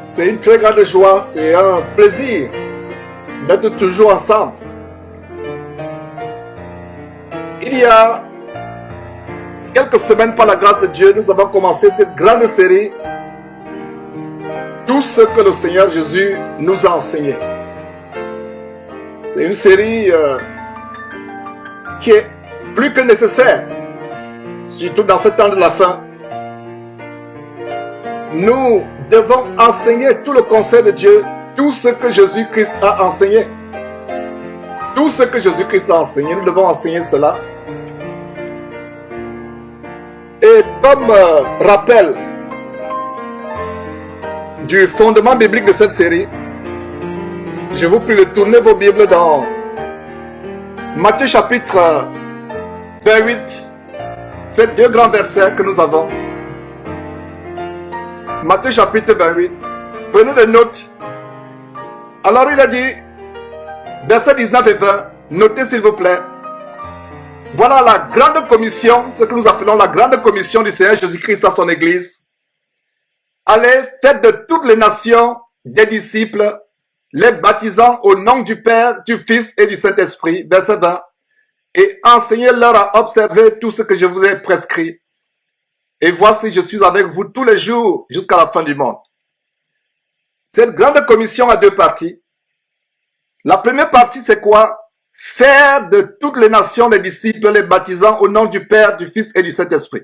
C'est une très grande joie, c'est un plaisir d'être toujours ensemble. Il y a quelques semaines, par la grâce de Dieu, nous avons commencé cette grande série, tout ce que le Seigneur Jésus nous a enseigné. C'est une série qui est plus que nécessaire, surtout dans ce temps de la fin. Nous devons enseigner tout le conseil de Dieu, tout ce que Jésus-Christ a enseigné. Tout ce que Jésus-Christ a enseigné, nous devons enseigner cela. Et comme rappel du fondement biblique de cette série, je vous prie de tourner vos Bibles dans Matthieu chapitre 28, ces deux grands versets que nous avons. Matthieu chapitre 28, prenez des notes. Alors il a dit, versets 19 et 20, notez s'il vous plaît. Voilà la grande commission, ce que nous appelons la grande commission du Seigneur Jésus-Christ à son Église. Allez, faites de toutes les nations des disciples, les baptisant au nom du Père, du Fils et du Saint-Esprit, verset 20, et enseignez-leur à observer tout ce que je vous ai prescrit. Et voici, je suis avec vous tous les jours jusqu'à la fin du monde. Cette grande commission a deux parties. La première partie, c'est quoi? Faire de toutes les nations des disciples, les baptisant au nom du Père, du Fils et du Saint-Esprit.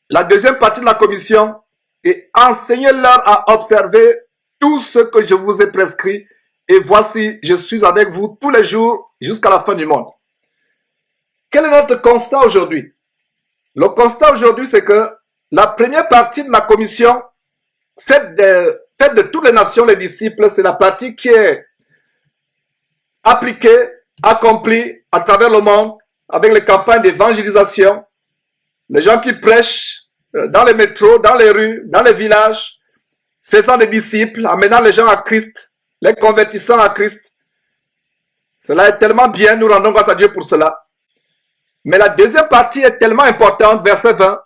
La deuxième partie de la commission est enseignez-leur à observer tout ce que je vous ai prescrit. Et voici, je suis avec vous tous les jours jusqu'à la fin du monde. Quel est notre constat aujourd'hui? Le constat aujourd'hui, c'est que la première partie de la commission, faites de toutes les nations les disciples, c'est la partie qui est appliquée, accomplie à travers le monde avec les campagnes d'évangélisation, les gens qui prêchent dans les métros, dans les rues, dans les villages, faisant des disciples, amenant les gens à Christ, les convertissant à Christ. Cela est tellement bien, nous rendons grâce à Dieu pour cela. Mais la deuxième partie est tellement importante, verset 20.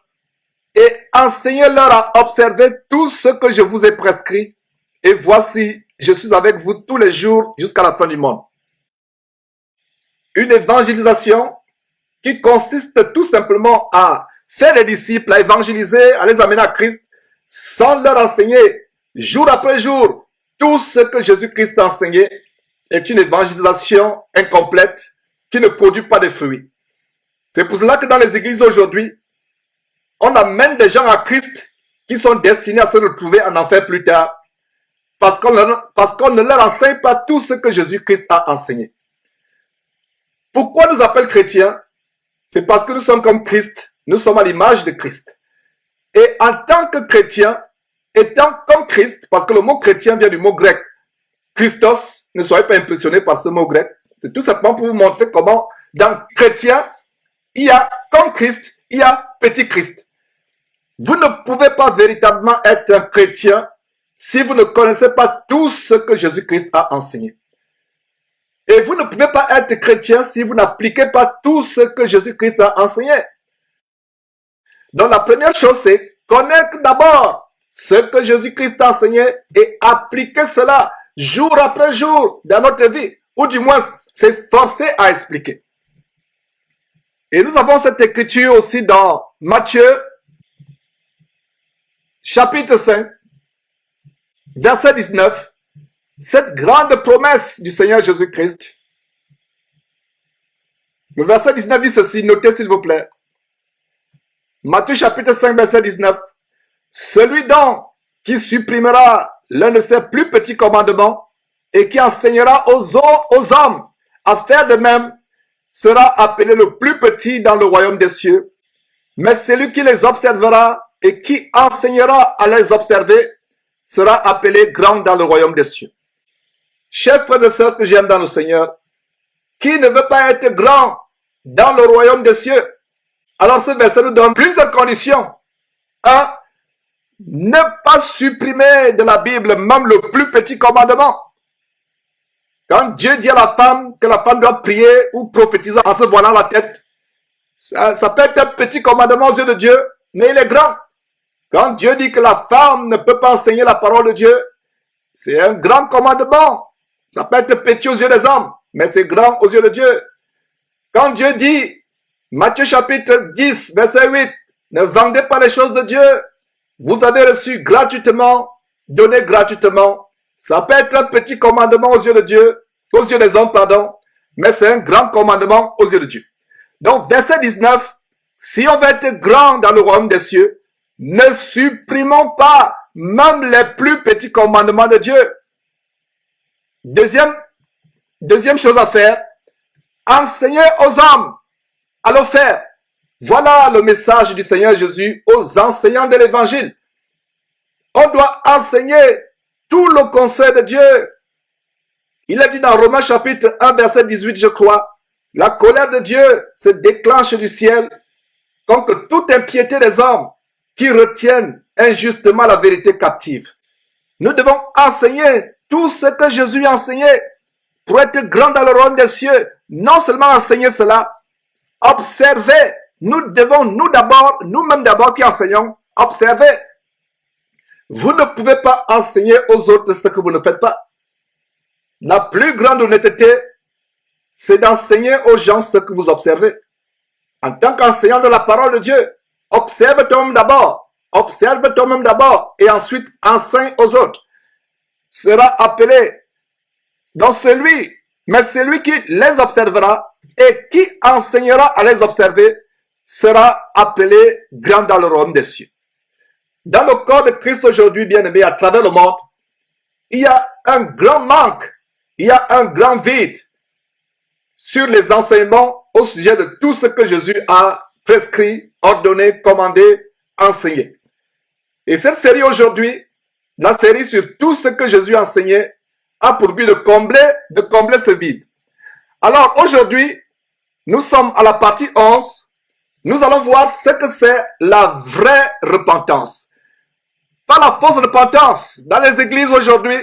Et enseignez-leur à observer tout ce que je vous ai prescrit. Et voici, je suis avec vous tous les jours jusqu'à la fin du monde. Une évangélisation qui consiste tout simplement à faire des disciples, à évangéliser, à les amener à Christ, sans leur enseigner jour après jour tout ce que Jésus-Christ a enseigné, est une évangélisation incomplète qui ne produit pas de fruits. C'est pour cela que dans les églises aujourd'hui, on amène des gens à Christ qui sont destinés à se retrouver en enfer plus tard parce qu'on ne leur enseigne pas tout ce que Jésus-Christ a enseigné. Pourquoi nous appelle chrétiens? C'est parce que nous sommes comme Christ, nous sommes à l'image de Christ. Et en tant que chrétiens, étant comme Christ, parce que le mot chrétien vient du mot grec, Christos, ne soyez pas impressionnés par ce mot grec, c'est tout simplement pour vous montrer comment dans chrétien, il y a comme Christ, il y a petit Christ. Vous ne pouvez pas véritablement être un chrétien si vous ne connaissez pas tout ce que Jésus-Christ a enseigné. Et vous ne pouvez pas être chrétien si vous n'appliquez pas tout ce que Jésus-Christ a enseigné. Donc la première chose, c'est connaître d'abord ce que Jésus-Christ a enseigné et appliquer cela jour après jour dans notre vie. Ou du moins, c'est forcé à expliquer. Et nous avons cette écriture aussi dans Matthieu, chapitre 5, verset 19, cette grande promesse du Seigneur Jésus-Christ. Le verset 19 dit ceci, notez s'il vous plaît. Matthieu chapitre 5, verset 19. Celui donc qui supprimera l'un de ses plus petits commandements et qui enseignera aux hommes à faire de même, sera appelé le plus petit dans le royaume des cieux. Mais celui qui les observera et qui enseignera à les observer sera appelé grand dans le royaume des cieux. Chers frères et sœurs que j'aime dans le Seigneur, qui ne veut pas être grand dans le royaume des cieux? Alors ce verset nous donne plusieurs conditions. 1. Ne pas supprimer de la Bible même le plus petit commandement. Quand Dieu dit à la femme que la femme doit prier ou prophétiser en se voilant la tête, ça peut être un petit commandement aux yeux de Dieu, mais il est grand. Quand Dieu dit que la femme ne peut pas enseigner la parole de Dieu, c'est un grand commandement. Ça peut être petit aux yeux des hommes, mais c'est grand aux yeux de Dieu. Quand Dieu dit, Matthieu chapitre 10, verset 8, ne vendez pas les choses de Dieu, vous avez reçu gratuitement, donné gratuitement. Ça peut être un petit commandement aux yeux de Dieu, aux yeux des hommes, pardon, mais c'est un grand commandement aux yeux de Dieu. Donc, verset 19, si on veut être grand dans le royaume des cieux, ne supprimons pas même les plus petits commandements de Dieu. Deuxième chose à faire, enseigner aux hommes à le faire. Voilà le message du Seigneur Jésus aux enseignants de l'évangile. On doit enseigner tout le conseil de Dieu. Il est dit dans Romains chapitre 1 verset 18, je crois, la colère de Dieu se déclenche du ciel contre toute impiété des hommes qui retiennent injustement la vérité captive. Nous devons enseigner tout ce que Jésus a enseigné pour être grand dans le royaume des cieux. Non seulement enseigner cela, observer. Nous devons, nous-mêmes d'abord qui enseignons, observer. Vous ne pouvez pas enseigner aux autres ce que vous ne faites pas. La plus grande honnêteté, c'est d'enseigner aux gens ce que vous observez. En tant qu'enseignant de la parole de Dieu, observe toi-même d'abord. Observe toi-même d'abord et ensuite enseigne aux autres. Sera appelé donc celui qui les observera et qui enseignera à les observer sera appelé grand dans le royaume des cieux. Dans le corps de Christ aujourd'hui, bien-aimé, à travers le monde, il y a un grand manque, il y a un grand vide sur les enseignements au sujet de tout ce que Jésus a prescrit, ordonné, commandé, enseigné. Et cette série aujourd'hui, la série sur tout ce que Jésus a enseigné, a pour but de combler ce vide. Alors aujourd'hui, nous sommes à la partie 11. Nous allons voir ce que c'est la vraie repentance. Pas la fausse repentance. Dans les églises aujourd'hui,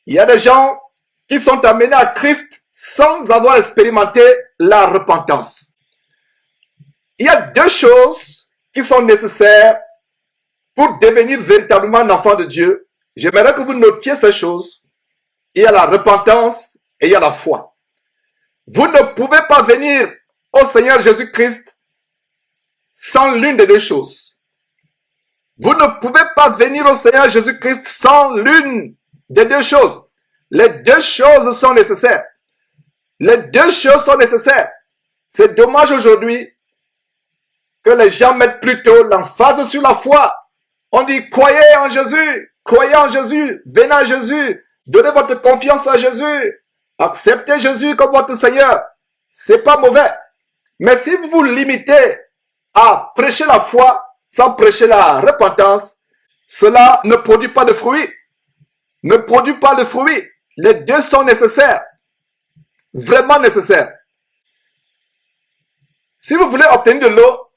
il y a des gens qui sont amenés à Christ sans avoir expérimenté la repentance. Il y a deux choses qui sont nécessaires pour devenir véritablement un enfant de Dieu. J'aimerais que vous notiez ces choses. Il y a la repentance et il y a la foi. Vous ne pouvez pas venir au Seigneur Jésus-Christ sans l'une des deux choses. Vous ne pouvez pas venir au Seigneur Jésus-Christ sans l'une des deux choses. Les deux choses sont nécessaires. Les deux choses sont nécessaires. C'est dommage aujourd'hui que les gens mettent plutôt l'emphase sur la foi. On dit croyez en Jésus, venez à Jésus, donnez votre confiance à Jésus, acceptez Jésus comme votre Seigneur. C'est pas mauvais. Mais si vous vous limitez à prêcher la foi sans prêcher la repentance, cela ne produit pas de fruits. Ne produit pas de fruits. Les deux sont nécessaires. Vraiment nécessaires. Si vous voulez obtenir de l'eau,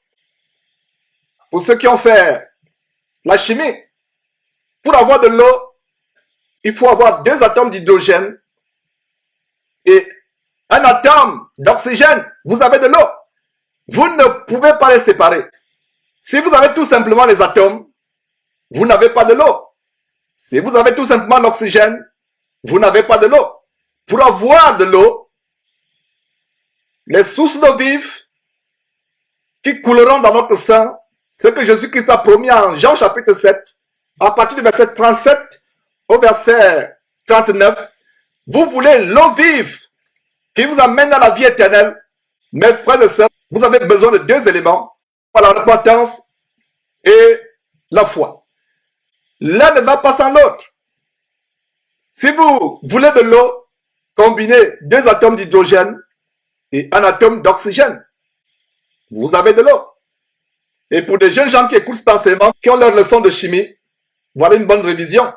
pour ceux qui ont fait la chimie, pour avoir de l'eau, il faut avoir 2 atomes d'hydrogène et un atome d'oxygène. Vous avez de l'eau. Vous ne pouvez pas les séparer. Si vous avez tout simplement les atomes, vous n'avez pas de l'eau. Si vous avez tout simplement l'oxygène, vous n'avez pas de l'eau. Pour avoir de l'eau, les sources d'eau vive qui couleront dans notre sang, ce que Jésus-Christ a promis en Jean chapitre 7, à partir du verset 37 au verset 39, vous voulez l'eau vive qui vous amène dans la vie éternelle. Mes frères et sœurs, vous avez besoin de 2 éléments, la repentance et la foi. L'un ne va pas sans l'autre. Si vous voulez de l'eau, combinez 2 atomes d'hydrogène et un atome d'oxygène. Vous avez de l'eau. Et pour des jeunes gens qui écoutent cet enseignement, qui ont leur leçon de chimie, voilà une bonne révision.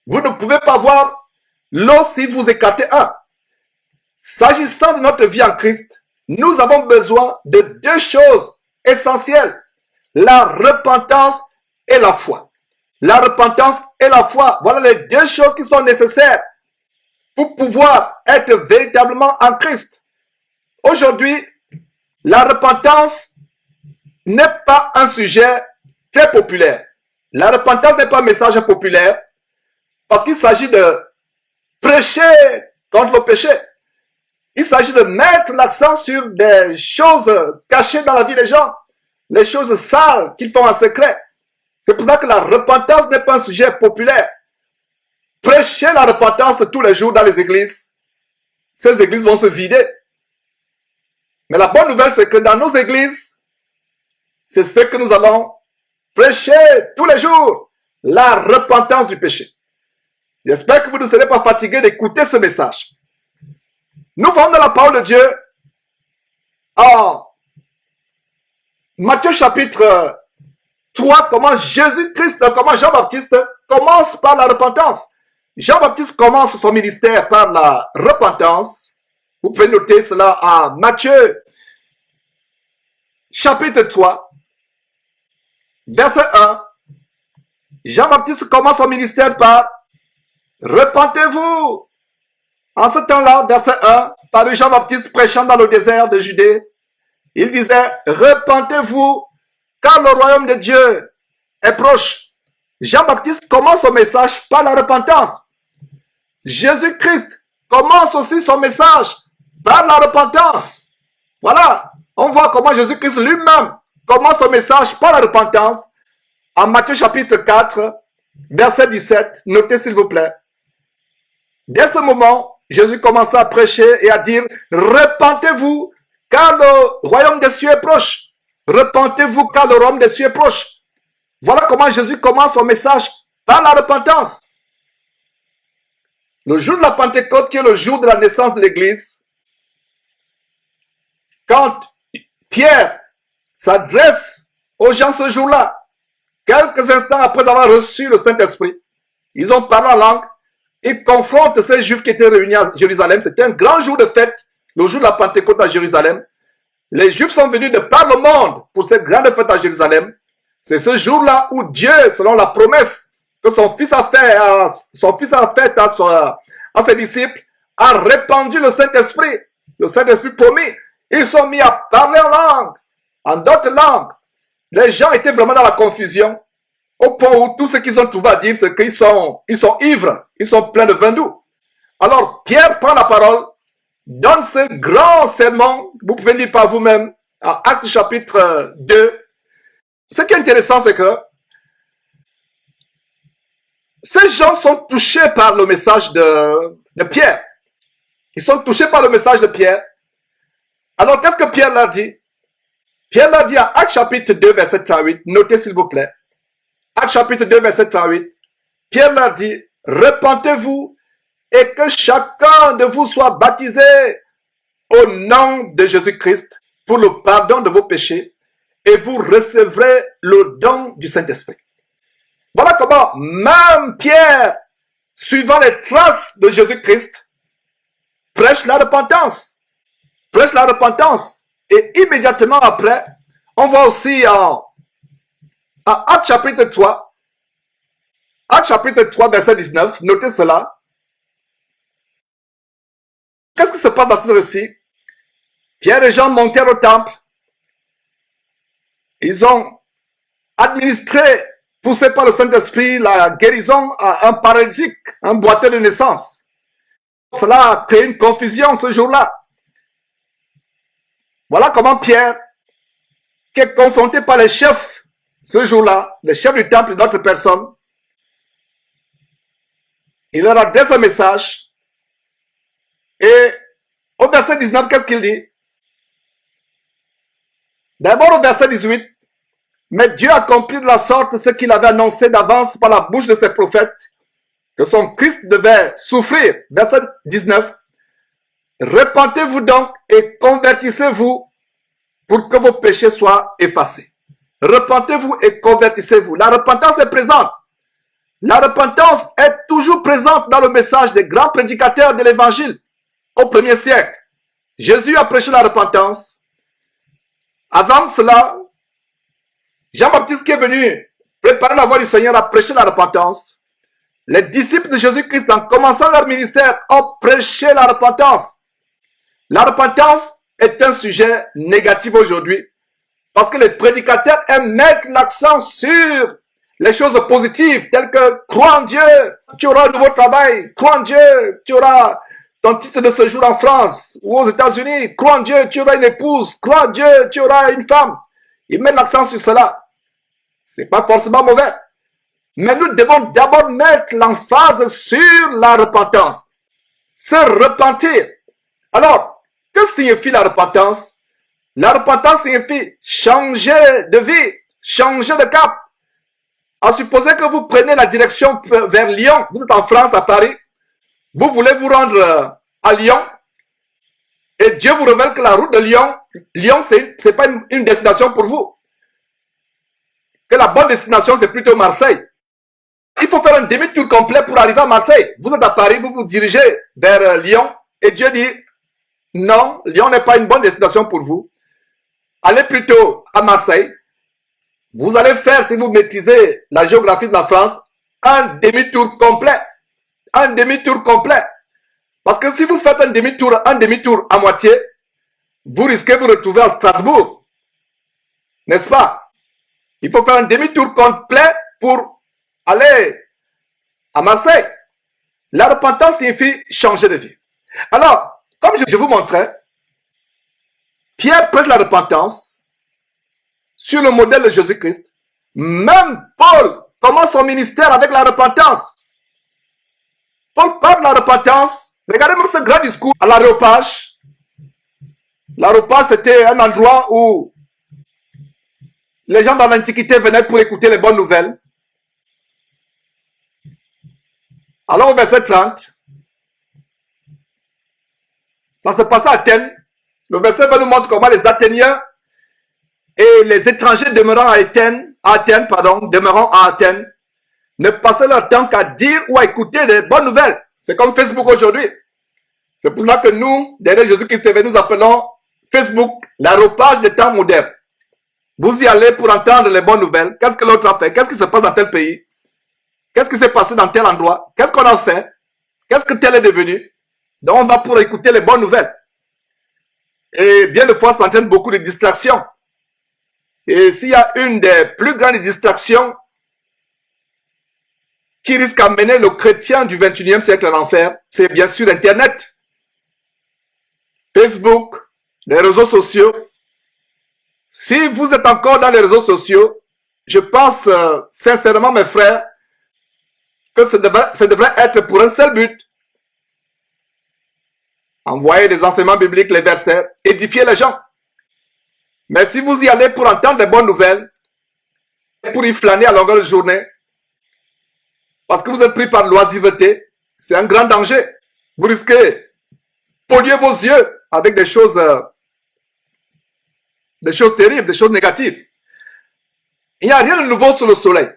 Vous ne pouvez pas voir l'eau si vous écartez un. S'agissant de notre vie en Christ, nous avons besoin de 2 choses essentielles. La repentance et la foi. La repentance et la foi, voilà les 2 choses qui sont nécessaires pour pouvoir être véritablement en Christ. Aujourd'hui, la repentance n'est pas un sujet très populaire. La repentance n'est pas un message populaire parce qu'il s'agit de prêcher contre le péché. Il s'agit de mettre l'accent sur des choses cachées dans la vie des gens, les choses sales qu'ils font en secret. C'est pour ça que la repentance n'est pas un sujet populaire. Prêcher la repentance tous les jours dans les églises, ces églises vont se vider. Mais la bonne nouvelle, c'est que dans nos églises, c'est ce que nous allons prêcher tous les jours, la repentance du péché. J'espère que vous ne serez pas fatigués d'écouter ce message. Nous voyons dans la parole de Dieu en Matthieu chapitre 3, comment Jésus-Christ, comment Jean-Baptiste commence par la repentance. Jean-Baptiste commence son ministère par la repentance. Vous pouvez noter cela en Matthieu chapitre 3, verset 1. Jean-Baptiste commence son ministère par repentez-vous. En ce temps-là, verset 1, par Jean-Baptiste prêchant dans le désert de Judée, il disait, repentez-vous, car le royaume de Dieu est proche. Jean-Baptiste commence son message par la repentance. Jésus-Christ commence aussi son message par la repentance. Voilà, on voit comment Jésus-Christ lui-même commence son message par la repentance. En Matthieu chapitre 4, verset 17, notez s'il vous plaît. Dès ce moment, Jésus commença à prêcher et à dire, repentez-vous, car le royaume des cieux est proche. Repentez-vous, car le royaume des cieux est proche. Voilà comment Jésus commence son message par la repentance. Le jour de la Pentecôte, qui est le jour de la naissance de l'Église, quand Pierre s'adresse aux gens ce jour-là, quelques instants après avoir reçu le Saint-Esprit, ils ont parlé en langue, ils confrontent ces Juifs qui étaient réunis à Jérusalem. C'était un grand jour de fête, le jour de la Pentecôte à Jérusalem. Les Juifs sont venus de par le monde pour cette grande fête à Jérusalem. C'est ce jour-là où Dieu, selon la promesse que son Fils a faite à ses disciples, a répandu le Saint-Esprit promis. Ils sont mis à parler en langue, en d'autres langues. Les gens étaient vraiment dans la confusion, au point où tout ce qu'ils ont trouvé à dire, c'est qu'ils sont ivres, ils sont pleins de vin doux. Alors, Pierre prend la parole, donne ce grand sermon, vous pouvez lire par vous-même, en Actes chapitre 2. Ce qui est intéressant, c'est que ces gens sont touchés par le message de Pierre. Ils sont touchés par le message de Pierre. Alors, qu'est-ce que Pierre leur dit? Pierre leur dit en Actes chapitre 2, verset 38, notez s'il vous plaît. Actes chapitre 2, verset 38, Pierre leur dit, repentez-vous et que chacun de vous soit baptisé au nom de Jésus-Christ pour le pardon de vos péchés et vous recevrez le don du Saint-Esprit. Voilà comment même Pierre, suivant les traces de Jésus-Christ, prêche la repentance. Prêche la repentance. Et immédiatement après, on voit aussi en Actes chapitre 3, Actes chapitre 3, verset 19, notez cela. Qu'est-ce qui se passe dans ce récit? Pierre et Jean montèrent au temple. Ils ont administré, poussé par le Saint-Esprit, la guérison à un paralytique, un boiteux de naissance. Cela a créé une confusion ce jour-là. Voilà comment Pierre, qui est confronté par les chefs ce jour-là, les chefs du temple et d'autres personnes, il leur adresse un message. Et au verset 19, qu'est-ce qu'il dit? D'abord au verset 18, mais Dieu accomplit de la sorte ce qu'il avait annoncé d'avance par la bouche de ses prophètes, que son Christ devait souffrir. Verset 19, repentez-vous donc et convertissez-vous pour que vos péchés soient effacés. Repentez-vous et convertissez-vous. La repentance est présente. La repentance est toujours présente dans le message des grands prédicateurs de l'évangile au 1er siècle. Jésus a prêché la repentance. Avant cela, Jean-Baptiste qui est venu préparer la voie du Seigneur a prêché la repentance. Les disciples de Jésus-Christ, en commençant leur ministère, ont prêché la repentance. La repentance est un sujet négatif aujourd'hui. Parce que les prédicateurs aiment mettre l'accent sur les choses positives, telles que crois en Dieu, tu auras un nouveau travail, crois en Dieu, tu auras ton titre de séjour en France ou aux États-Unis, crois en Dieu, tu auras une épouse, crois en Dieu, tu auras une femme. Ils mettent l'accent sur cela. C'est pas forcément mauvais. Mais nous devons d'abord mettre l'emphase sur la repentance. Se repentir. Alors, que signifie la repentance? La repentance signifie changer de vie, changer de cap. À supposer que vous prenez la direction vers Lyon, vous êtes en France, à Paris, vous voulez vous rendre à Lyon, et Dieu vous révèle que la route de Lyon, c'est pas une destination pour vous. Que la bonne destination, c'est plutôt Marseille. Il faut faire un demi-tour complet pour arriver à Marseille. Vous êtes à Paris, vous vous dirigez vers Lyon, et Dieu dit, non, Lyon n'est pas une bonne destination pour vous. Allez plutôt à Marseille. Vous allez faire, si vous maîtrisez la géographie de la France, un demi-tour complet. Un demi-tour complet. Parce que si vous faites un demi-tour à moitié, vous risquez de vous retrouver à Strasbourg. N'est-ce pas? Il faut faire un demi-tour complet pour aller à Marseille. La repentance signifie changer de vie. Alors, comme je vous montrais, Pierre prêche la repentance sur le modèle de Jésus-Christ. Même Paul commence son ministère avec la repentance. Paul parle de la repentance. Regardez même ce grand discours à l'Aréopage. L'Aréopage, c'était un endroit où les gens dans l'Antiquité venaient pour écouter les bonnes nouvelles. Alors au verset 30, ça se passait à Athènes. Le verset va nous montrer comment les Athéniens et les étrangers demeurant à Athènes, ne passaient leur temps qu'à dire ou à écouter des bonnes nouvelles. C'est comme Facebook aujourd'hui. C'est pour cela que nous, derrière Jésus-Christ, nous appelons Facebook l'aréopage des temps modernes. Vous y allez pour entendre les bonnes nouvelles. Qu'est-ce que l'autre a fait? Qu'est-ce qui se passe dans tel pays? Qu'est-ce qui s'est passé dans tel endroit? Qu'est-ce qu'on a fait? Qu'est-ce que tel est devenu? Donc on va pour écouter les bonnes nouvelles. Et bien de fois, ça entraîne beaucoup de distractions. Et s'il y a une des plus grandes distractions qui risque d'amener le chrétien du 21e siècle à l'enfer, c'est bien sûr Internet, Facebook, les réseaux sociaux. Si vous êtes encore dans les réseaux sociaux, je pense sincèrement, mes frères, que ça devrait être pour un seul but. Envoyer des enseignements bibliques, les versets, édifier les gens. Mais si vous y allez pour entendre des bonnes nouvelles, pour y flâner à longueur de journée, parce que vous êtes pris par l'oisiveté, c'est un grand danger. Vous risquez de polluer vos yeux avec des choses terribles, des choses négatives. Il n'y a rien de nouveau sous le soleil.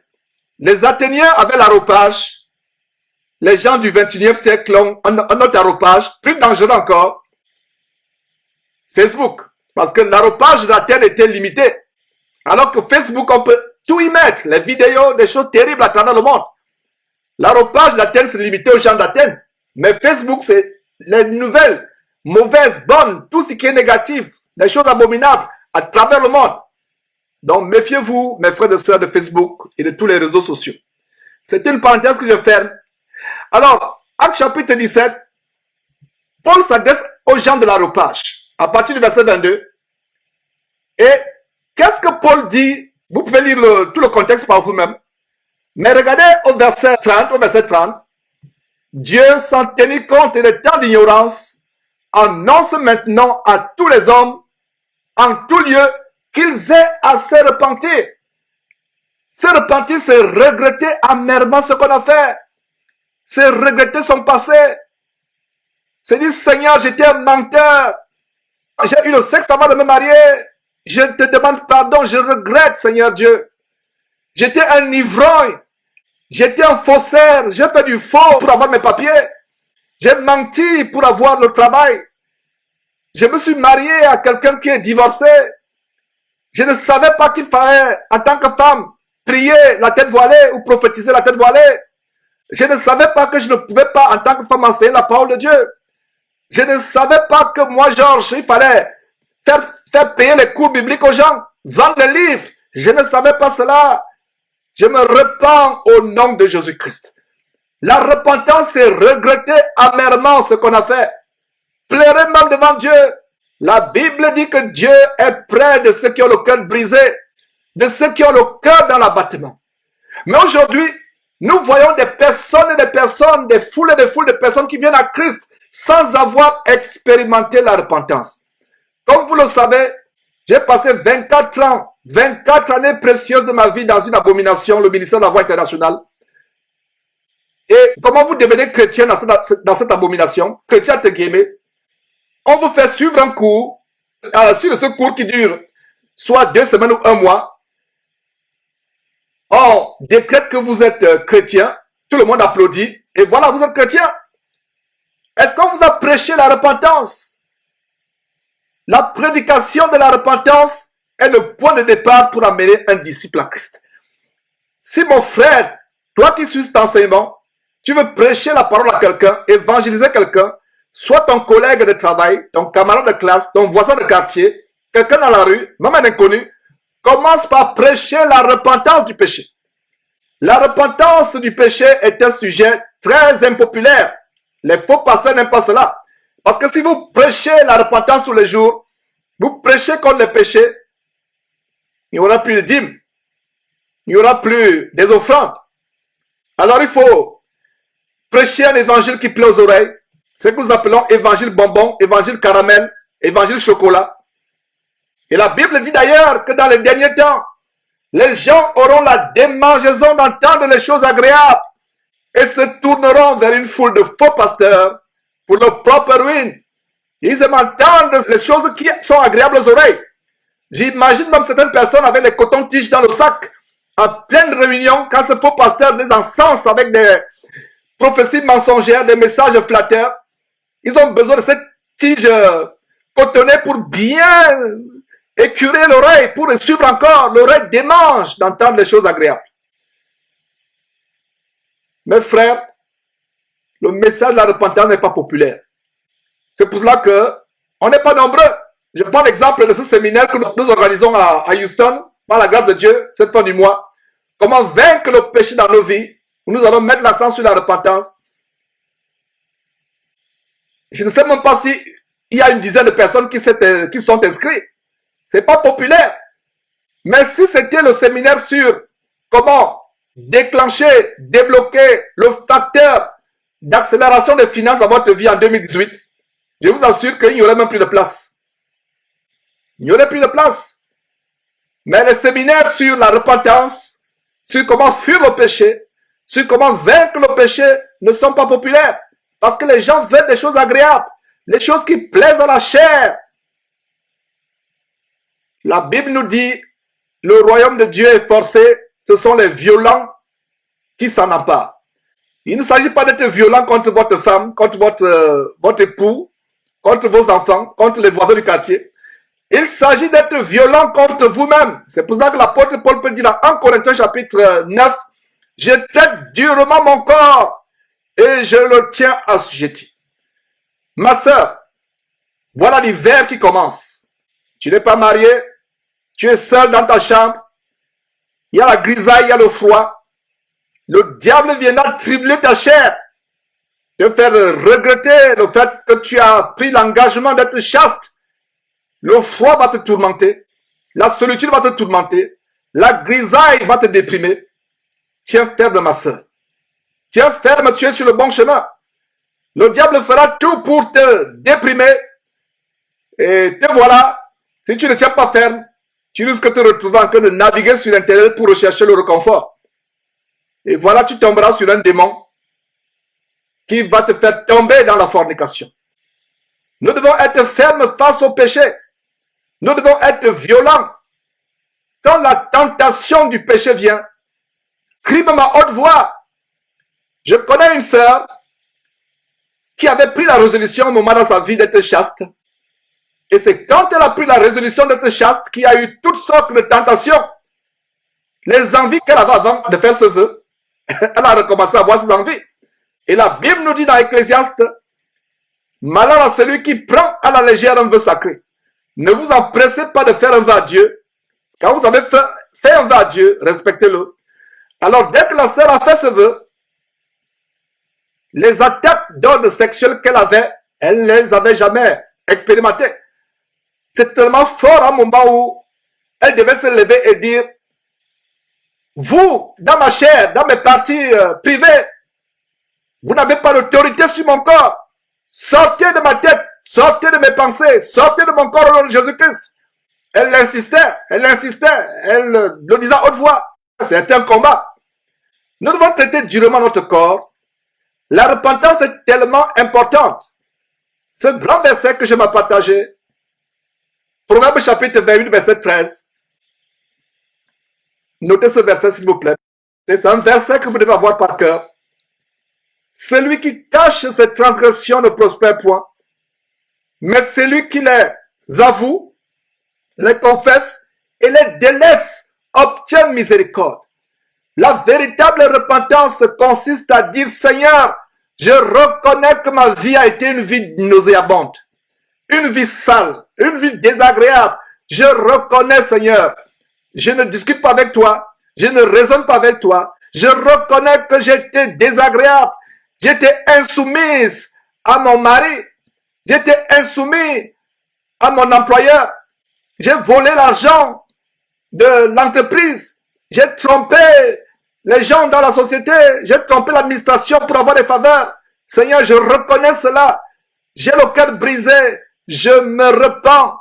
Les Athéniens avaient l'aréopage. Les gens du 21e siècle ont un autre aréopage, plus dangereux encore, Facebook. Parce que l'aréopage d'Athènes était limité. Alors que Facebook, on peut tout y mettre. Les vidéos, des choses terribles à travers le monde. L'aréopage d'Athènes, c'est limité aux gens d'Athènes. Mais Facebook, c'est les nouvelles, mauvaises, bonnes, tout ce qui est négatif, des choses abominables à travers le monde. Donc, méfiez-vous, mes frères et sœurs de Facebook et de tous les réseaux sociaux. C'est une parenthèse que je ferme. Alors, Acte chapitre 17, Paul s'adresse aux gens de l'aréopage, à partir du verset 22. Et qu'est-ce que Paul dit? Vous pouvez lire tout le contexte par vous-même. Mais regardez au verset 30, Dieu, sans tenir compte des temps d'ignorance, annonce maintenant à tous les hommes, en tout lieu, qu'ils aient à se repentir. Se repentir, c'est regretter amèrement ce qu'on a fait. C'est regretter son passé. C'est dire, Seigneur, j'étais un menteur. J'ai eu le sexe avant de me marier. Je te demande pardon. Je regrette, Seigneur Dieu. J'étais un ivrogne. J'étais un faussaire. J'ai fait du faux pour avoir mes papiers. J'ai menti pour avoir le travail. Je me suis marié à quelqu'un qui est divorcé. Je ne savais pas qu'il fallait, en tant que femme, prier la tête voilée ou prophétiser la tête voilée. Je ne savais pas que je ne pouvais pas, en tant que femme, enseigner la parole de Dieu. Je ne savais pas que moi, Georges, il fallait faire payer les cours bibliques aux gens. vendre des livres. Je ne savais pas cela. Je me repens au nom de Jésus-Christ. La repentance, c'est regretter amèrement ce qu'on a fait. Pleurer même devant Dieu. La Bible dit que Dieu est près de ceux qui ont le cœur brisé, de ceux qui ont le cœur dans l'abattement. Mais aujourd'hui, nous voyons des personnes, des foules et des foules de personnes qui viennent à Christ sans avoir expérimenté la repentance. Comme vous le savez, j'ai passé 24 années précieuses de ma vie dans une abomination, le ministère de la Voix internationale. Et comment vous devenez chrétien dans cette abomination, chrétien te guillemets, on vous fait suivre un cours, à la suite de ce cours qui dure soit 2 semaines ou 1 mois, on décrète que vous êtes chrétien, tout le monde applaudit, et voilà, vous êtes chrétien. Est-ce qu'on vous a prêché la repentance? La prédication de la repentance est le point de départ pour amener un disciple à Christ. Si mon frère, toi qui suis cet enseignement, tu veux prêcher la parole à quelqu'un, évangéliser quelqu'un, soit ton collègue de travail, ton camarade de classe, ton voisin de quartier, quelqu'un dans la rue, même un inconnu, commence par prêcher la repentance du péché. La repentance du péché est un sujet très impopulaire. Les faux pasteurs n'aiment pas cela. Parce que si vous prêchez la repentance tous les jours, vous prêchez contre le péché, il n'y aura plus de dîmes, il n'y aura plus des offrandes. Alors il faut prêcher un évangile qui plaît aux oreilles, ce que nous appelons évangile bonbon, évangile caramel, évangile chocolat. Et la Bible dit d'ailleurs que dans les derniers temps, les gens auront la démangeaison d'entendre les choses agréables et se tourneront vers une foule de faux pasteurs pour leur propre ruine. Ils aiment entendre les choses qui sont agréables aux oreilles. J'imagine même certaines personnes avec des cotons-tiges dans le sac, en pleine réunion, quand ce faux pasteur les encense avec des prophéties mensongères, des messages flatteurs. Ils ont besoin de cette tige cotonnée pour bien écurer l'oreille, pour suivre encore. L'oreille démange d'entendre les choses agréables. Mes frères, le message de la repentance n'est pas populaire. C'est pour cela que on n'est pas nombreux. Je prends l'exemple de ce séminaire que nous organisons à Houston, par la grâce de Dieu, cette fin du mois. Comment vaincre le péché dans nos vies. Nous allons mettre l'accent sur la repentance. Je ne sais même pas si il y a une dizaine de personnes qui sont inscrites. C'est pas populaire. Mais si c'était le séminaire sur comment déclencher, débloquer le facteur d'accélération des finances dans votre vie en 2018, je vous assure qu'il n'y aurait même plus de place. Il n'y aurait plus de place. Mais les séminaires sur la repentance, sur comment fuir le péché, sur comment vaincre le péché ne sont pas populaires. Parce que les gens veulent des choses agréables, les choses qui plaisent à la chair. La Bible nous dit, le royaume de Dieu est forcé, ce sont les violents qui s'en emparent. Il ne s'agit pas d'être violent contre votre femme, contre votre époux, contre vos enfants, contre les voisins du quartier. Il s'agit d'être violent contre vous-même. C'est pour ça que l'apôtre Paul peut dire dans 1 Corinthiens chapitre 9, « Je traite durement mon corps et je le tiens assujetti. » Ma sœur, voilà l'hiver qui commence. Tu n'es pas marié, tu es seul dans ta chambre. Il y a la grisaille, il y a le froid. Le diable viendra tribler ta chair, te faire regretter le fait que tu as pris l'engagement d'être chaste. Le froid va te tourmenter, la solitude va te tourmenter, la grisaille va te déprimer. Tiens ferme, ma soeur. Tiens ferme, tu es sur le bon chemin. Le diable fera tout pour te déprimer. Et te voilà, si tu ne tiens pas ferme, tu risques de te retrouver en train de naviguer sur Internet pour rechercher le réconfort. Et voilà, tu tomberas sur un démon qui va te faire tomber dans la fornication. Nous devons être fermes face au péché. Nous devons être violents. Quand la tentation du péché vient, crie de ma haute voix. Je connais une sœur qui avait pris la résolution au moment dans sa vie d'être chaste. Et c'est quand elle a pris la résolution d'être chaste qu'il y a eu toutes sortes de tentations. Les envies qu'elle avait avant de faire ce vœu, elle a recommencé à avoir ces envies. Et la Bible nous dit dans Ecclésiaste, malheur à celui qui prend à la légère un vœu sacré. Ne vous empressez pas de faire un vœu à Dieu, Quand vous avez fait un vœu à Dieu, respectez-le. Alors, dès que la sœur a fait ce vœu, les attaques d'ordre sexuel qu'elle avait, elle ne les avait jamais expérimentées. C'est tellement fort un moment où elle devait se lever et dire, vous, dans ma chair, dans mes parties privées, vous n'avez pas d'autorité sur mon corps. Sortez de ma tête, sortez de mes pensées, sortez de mon corps au nom de Jésus-Christ. Elle insistait, elle le disait à haute voix. C'est un combat. Nous devons traiter durement notre corps. La repentance est tellement importante. Ce grand verset que je m'ai partagé, Proverbe chapitre 28, verset 13. Notez ce verset s'il vous plaît. C'est un verset que vous devez avoir par cœur. Celui qui cache ses transgressions ne prospère point, mais celui qui les avoue, les confesse et les délaisse obtient miséricorde. La véritable repentance consiste à dire, Seigneur, je reconnais que ma vie a été une vie nauséabonde, une vie sale, une vie désagréable. Je reconnais, Seigneur, je ne discute pas avec toi, je ne raisonne pas avec toi. Je reconnais que j'étais désagréable. J'étais insoumise à mon mari. J'étais insoumis à mon employeur. J'ai volé l'argent de l'entreprise. J'ai trompé les gens dans la société. J'ai trompé l'administration pour avoir des faveurs. Seigneur, je reconnais cela. J'ai le cœur brisé. Je me repens.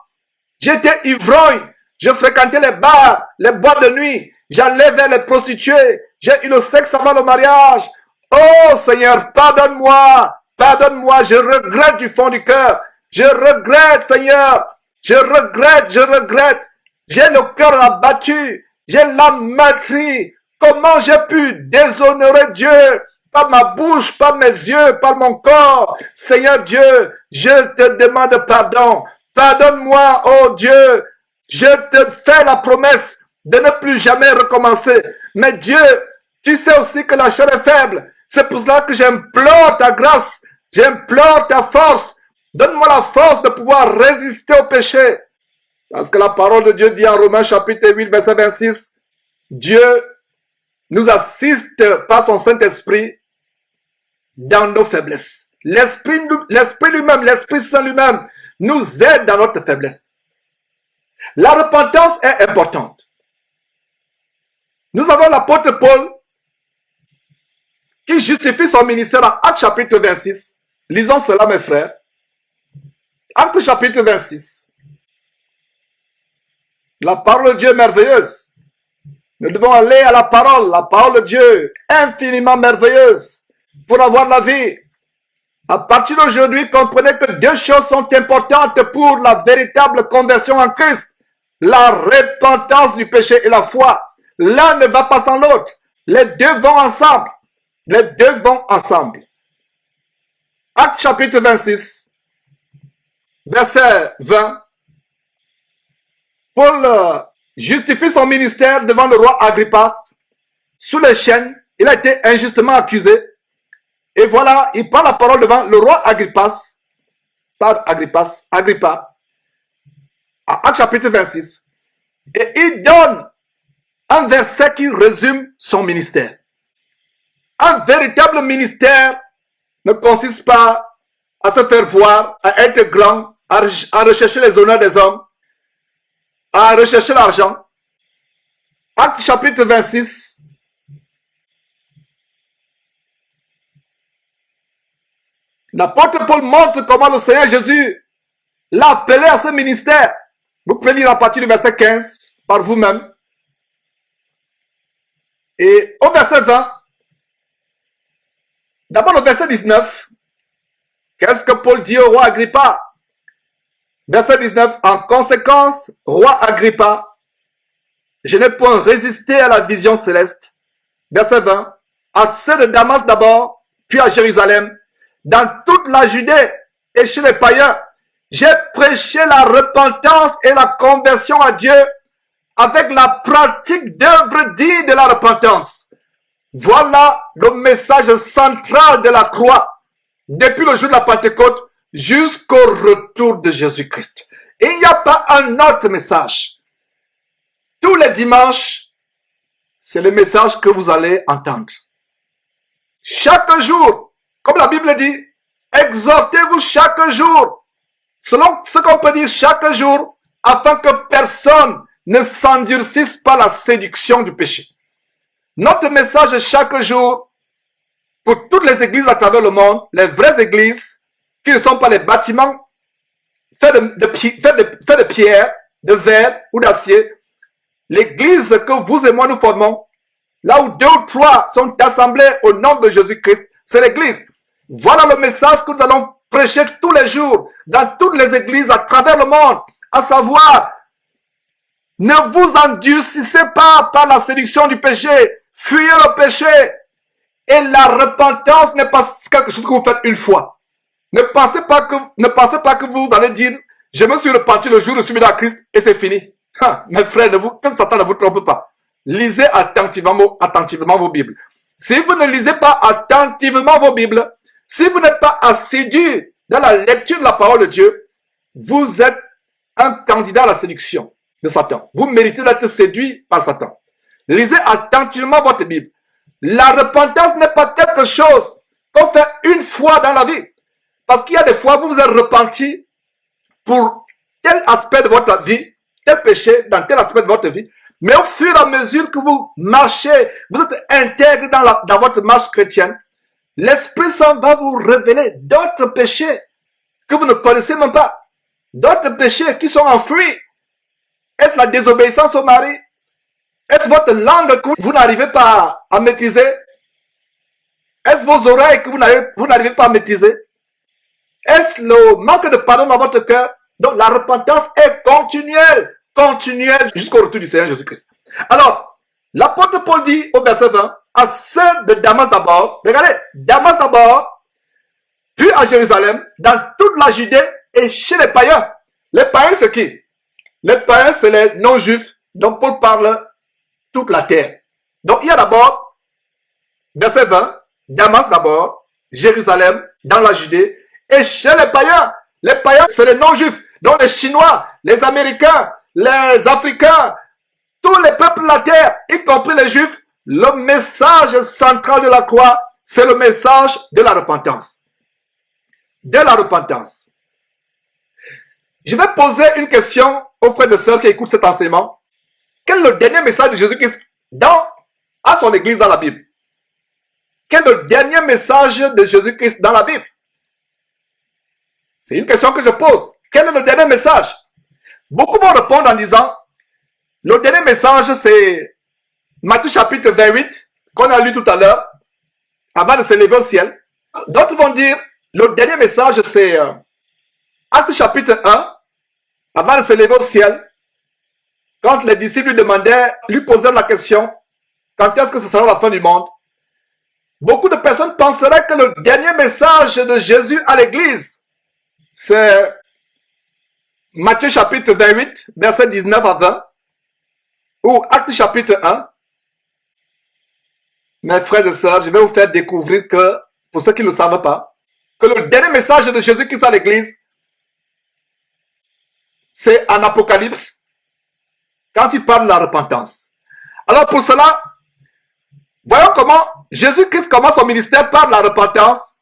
J'étais ivrogne. Je fréquentais les bars, les boîtes de nuit. J'allais vers les prostituées. J'ai eu le sexe avant le mariage. Oh Seigneur, pardonne-moi. Pardonne-moi. Je regrette du fond du cœur. Je regrette, Seigneur. Je regrette. J'ai le cœur abattu. J'ai l'âme meurtrie. Comment j'ai pu déshonorer Dieu par ma bouche, par mes yeux, par mon corps? Seigneur Dieu, je te demande pardon. Pardonne-moi, oh Dieu. Je te fais la promesse de ne plus jamais recommencer. Mais Dieu, tu sais aussi que la chair est faible. C'est pour cela que j'implore ta grâce. J'implore ta force. Donne-moi la force de pouvoir résister au péché. Parce que la parole de Dieu dit en Romains chapitre 8, verset 26, Dieu nous assiste par son Saint-Esprit dans nos faiblesses. L'Esprit lui-même, l'Esprit Saint lui-même nous aide dans notre faiblesse. La repentance est importante. Nous avons l'apôtre Paul qui justifie son ministère en Actes chapitre 26. Lisons cela mes frères. Actes chapitre 26. La parole de Dieu est merveilleuse. Nous devons aller à la parole de Dieu infiniment merveilleuse pour avoir la vie. À partir d'aujourd'hui, comprenez que deux choses sont importantes pour la véritable conversion en Christ. La repentance du péché et la foi. L'un ne va pas sans l'autre. Les deux vont ensemble. Les deux vont ensemble. Actes chapitre 26, verset 20. Paul justifie son ministère devant le roi Agrippas. Sous les chaînes, il a été injustement accusé. Et voilà, il prend la parole devant le roi Agrippa. À Actes chapitre 26. Et il donne un verset qui résume son ministère. Un véritable ministère ne consiste pas à se faire voir, à être grand, à rechercher les honneurs des hommes, à rechercher l'argent. Actes chapitre 26. L'apôtre Paul montre comment le Seigneur Jésus l'a appelé à ce ministère. Vous pouvez lire à partir du verset 15 par vous-même. Et au verset 20, d'abord le verset 19, qu'est-ce que Paul dit au roi Agrippa? Verset 19, en conséquence, roi Agrippa, je n'ai point résisté à la vision céleste. Verset 20, à ceux de Damas d'abord, puis à Jérusalem, dans toute la Judée et chez les païens, j'ai prêché la repentance et la conversion à Dieu avec la pratique d'œuvres dignes de la repentance. Voilà le message central de la croix depuis le jour de la Pentecôte jusqu'au retour de Jésus-Christ. Il n'y a pas un autre message. tous les dimanches, c'est le message que vous allez entendre. Chaque jour, comme la Bible dit, exhortez-vous chaque jour, selon ce qu'on peut dire chaque jour, afin que personne ne s'endurcisse par la séduction du péché. Notre message chaque jour, pour toutes les églises à travers le monde, les vraies églises, qui ne sont pas les bâtiments faits de pierre, de verre ou d'acier, l'église que vous et moi nous formons, là où 2 ou 3 sont assemblés au nom de Jésus-Christ, c'est l'église. Voilà le message que nous allons prêcher tous les jours dans toutes les églises à travers le monde, à savoir, ne vous endurcissez pas par la séduction du péché, fuyez le péché. Et la repentance n'est pas quelque chose que vous faites une fois. Ne pensez pas que vous allez dire, je me suis repenti le jour où je suis venu à Christ et c'est fini. Mes frères, que Satan ne vous trompe pas. Lisez attentivement vos Bibles. Si vous ne lisez pas attentivement vos Bibles, si vous n'êtes pas assidu dans la lecture de la parole de Dieu, vous êtes un candidat à la séduction de Satan. Vous méritez d'être séduit par Satan. Lisez attentivement votre Bible. La repentance n'est pas quelque chose qu'on fait une fois dans la vie. Parce qu'il y a des fois, vous vous êtes repenti pour tel aspect de votre vie, tel péché dans tel aspect de votre vie. Mais au fur et à mesure que vous marchez, vous êtes intègre dans votre marche chrétienne, l'Esprit Saint va vous révéler d'autres péchés que vous ne connaissez même pas. D'autres péchés qui sont enfouis. Est-ce la désobéissance au mari? Est-ce votre langue que vous n'arrivez pas à maîtriser? Est-ce vos oreilles que vous n'arrivez pas à maîtriser? Est-ce le manque de pardon dans votre cœur? Donc la repentance est continuelle jusqu'au retour du Seigneur Jésus-Christ. Alors, l'apôtre Paul dit au verset 20, à ceux de Damas d'abord, regardez, Damas d'abord, puis à Jérusalem, dans toute la Judée et chez les païens. Les païens, c'est qui? Les païens, c'est les non-juifs dont Paul parle toute la terre. Donc, il y a d'abord, verset 20, Damas d'abord, Jérusalem, dans la Judée, et chez les païens. Les païens, c'est les non-juifs, donc les Chinois, les Américains, les Africains, tous les peuples de la terre, y compris les Juifs, le message central de la croix, c'est le message de la repentance. De la repentance. Je vais poser une question aux frères et sœurs qui écoutent cet enseignement. Quel est le dernier message de Jésus-Christ à son église dans la Bible? Quel est le dernier message de Jésus-Christ dans la Bible? C'est une question que je pose. Quel est le dernier message? Beaucoup vont répondre en disant, le dernier message c'est Matthieu chapitre 28, qu'on a lu tout à l'heure, avant de se lever au ciel. D'autres vont dire, le dernier message c'est Acte chapitre 1, avant de se lever au ciel, quand les disciples lui posaient la question, quand est-ce que ce sera la fin du monde? Beaucoup de personnes penseraient que le dernier message de Jésus à l'église, c'est Matthieu chapitre 28, verset 19 à 20, ou Acte chapitre 1. Mes frères et sœurs, je vais vous faire découvrir que, pour ceux qui ne le savent pas, que le dernier message de Jésus qui est à l'église, c'est en Apocalypse, quand il parle de la repentance. Alors pour cela, voyons comment Jésus-Christ commence son ministère par la repentance.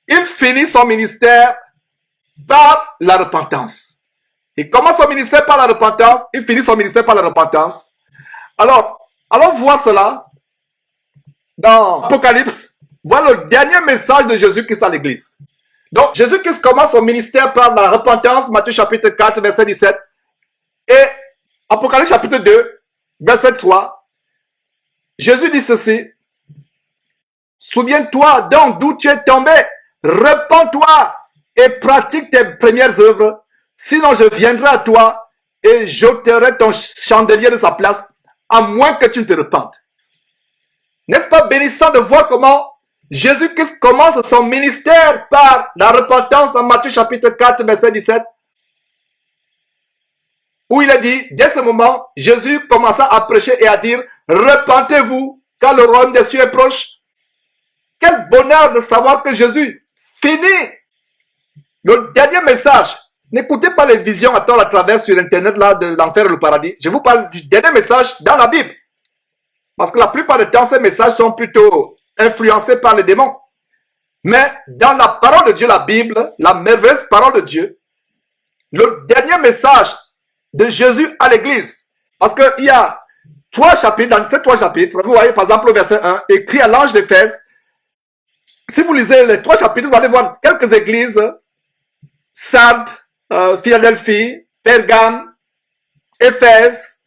Il finit son ministère par la repentance. Il commence son ministère par la repentance, il finit son ministère par la repentance. Alors, allons voir cela dans Apocalypse. Voilà le dernier message de Jésus-Christ à l'église. Donc, Jésus-Christ commence son ministère par la repentance, Matthieu chapitre 4, verset 17. Et Apocalypse chapitre 2, verset 3. Jésus dit ceci. Souviens-toi donc d'où tu es tombé. Repends-toi et pratique tes premières œuvres. Sinon, je viendrai à toi et j'ôterai ton chandelier de sa place, à moins que tu ne te repentes. N'est-ce pas bénissant de voir comment Jésus-Christ commence son ministère par la repentance dans Matthieu chapitre 4, verset 17, où il a dit, dès ce moment, Jésus commença à prêcher et à dire, repentez-vous, car le royaume des cieux est proche. Quel bonheur de savoir que Jésus finit le dernier message N'écoutez pas les visions à tort à travers sur Internet là, de l'enfer et le paradis. Je vous parle du dernier message dans la Bible. Parce que la plupart du temps, ces messages sont plutôt influencés par les démons. Mais dans la parole de Dieu, la Bible, la merveilleuse parole de Dieu, le dernier message de Jésus à l'église, parce qu'il y a 3 chapitres, dans ces 3 chapitres, vous voyez par exemple le verset 1, écrit à l'ange d'Éphèse. Si vous lisez les 3 chapitres, vous allez voir quelques églises, Sardes, Philadelphie, Pergame, Éphèse.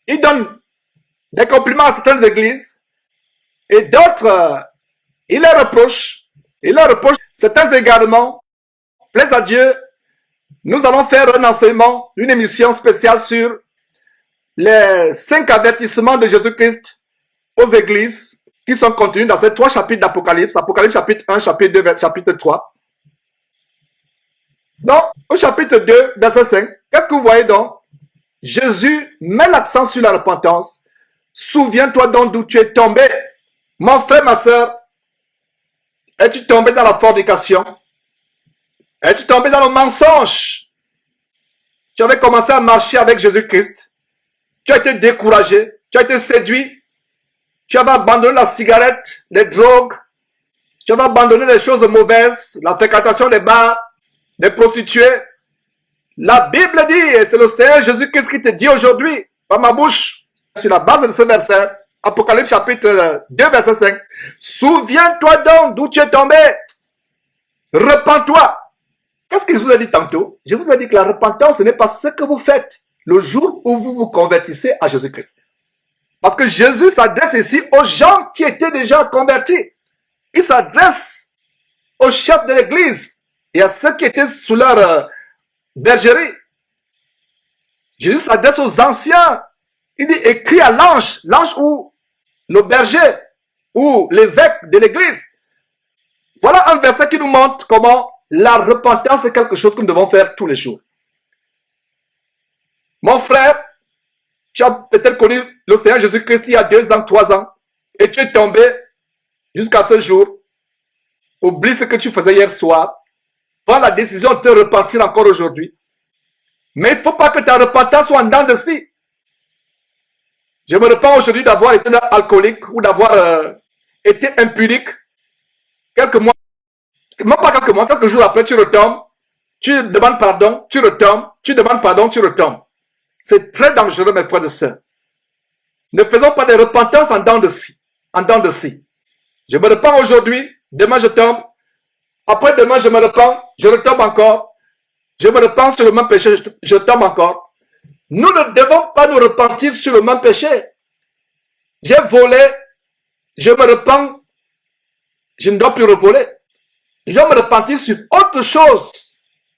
Il donne des compliments à certaines églises et d'autres, il les reproche. Il leur reproche certains égarements. Plaise à Dieu, nous allons faire un enseignement, une émission spéciale sur les 5 avertissements de Jésus-Christ aux églises qui sont contenus dans ces 3 chapitres d'Apocalypse. Apocalypse chapitre 1, chapitre 2, chapitre 3. Donc, au chapitre 2, verset 5, qu'est-ce que vous voyez donc? Jésus met l'accent sur la repentance. Souviens-toi donc d'où tu es tombé. Mon frère, ma soeur, es-tu tombé dans la fornication? Es-tu tombé dans le mensonge? Tu avais commencé à marcher avec Jésus-Christ. Tu as été découragé. Tu as été séduit. Tu avais abandonné la cigarette, les drogues. Tu avais abandonné les choses mauvaises, la fréquentation des bars, des prostituées. La Bible dit, et c'est le Seigneur Jésus-Christ qui te dit aujourd'hui, par ma bouche, sur la base de ce verset, Apocalypse chapitre 2, verset 5. Souviens-toi donc d'où tu es tombé. Repends-toi. Qu'est-ce que je vous ai dit tantôt? Je vous ai dit que la repentance, ce n'est pas ce que vous faites le jour où vous vous convertissez à Jésus-Christ. Parce que Jésus s'adresse ici aux gens qui étaient déjà convertis. Il s'adresse aux chefs de l'église et à ceux qui étaient sous leur bergerie. Jésus s'adresse aux anciens. Il dit, écrit à l'ange ou le berger ou l'évêque de l'église. Voilà un verset qui nous montre comment la repentance est quelque chose que nous devons faire tous les jours. Mon frère, tu as peut-être connu le Seigneur Jésus-Christ il y a 2 ans, 3 ans, et tu es tombé jusqu'à ce jour. Oublie ce que tu faisais hier soir. Prends la décision de te repentir encore aujourd'hui. Mais il ne faut pas que ta repentance soit en dents de scie. Je me repens aujourd'hui d'avoir été alcoolique ou d'avoir été impunique. Quelques mois, même pas quelques mois, quelques jours après, tu retombes, tu demandes pardon, tu retombes, tu demandes pardon, tu retombes. C'est très dangereux, mes frères et sœurs. Ne faisons pas des repentances en dents de scie. En dents de scie. Je me repens aujourd'hui, demain je tombe, après demain je me repens, je retombe encore, je me repens sur le même péché, je tombe encore. Nous ne devons pas nous repentir sur le même péché. J'ai volé, je me repens, je ne dois plus revoler. Je dois me repentir sur autre chose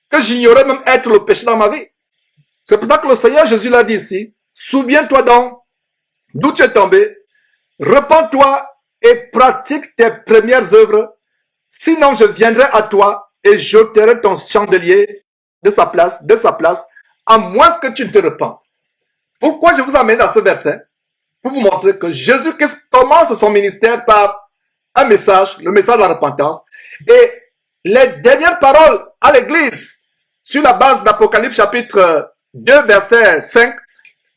que j'ignorais même être le péché dans ma vie. C'est pour ça que le Seigneur Jésus l'a dit ici. Souviens-toi donc d'où tu es tombé. Repens-toi et pratique tes premières œuvres. Sinon, je viendrai à toi et j'ôterai ton chandelier de sa place, à moins que tu ne te repentes. Pourquoi je vous amène dans ce verset? Pour vous montrer que Jésus-Christ commence son ministère par un message, le message de la repentance. Et les dernières paroles à l'église, sur la base d'Apocalypse chapitre 2, verset 5,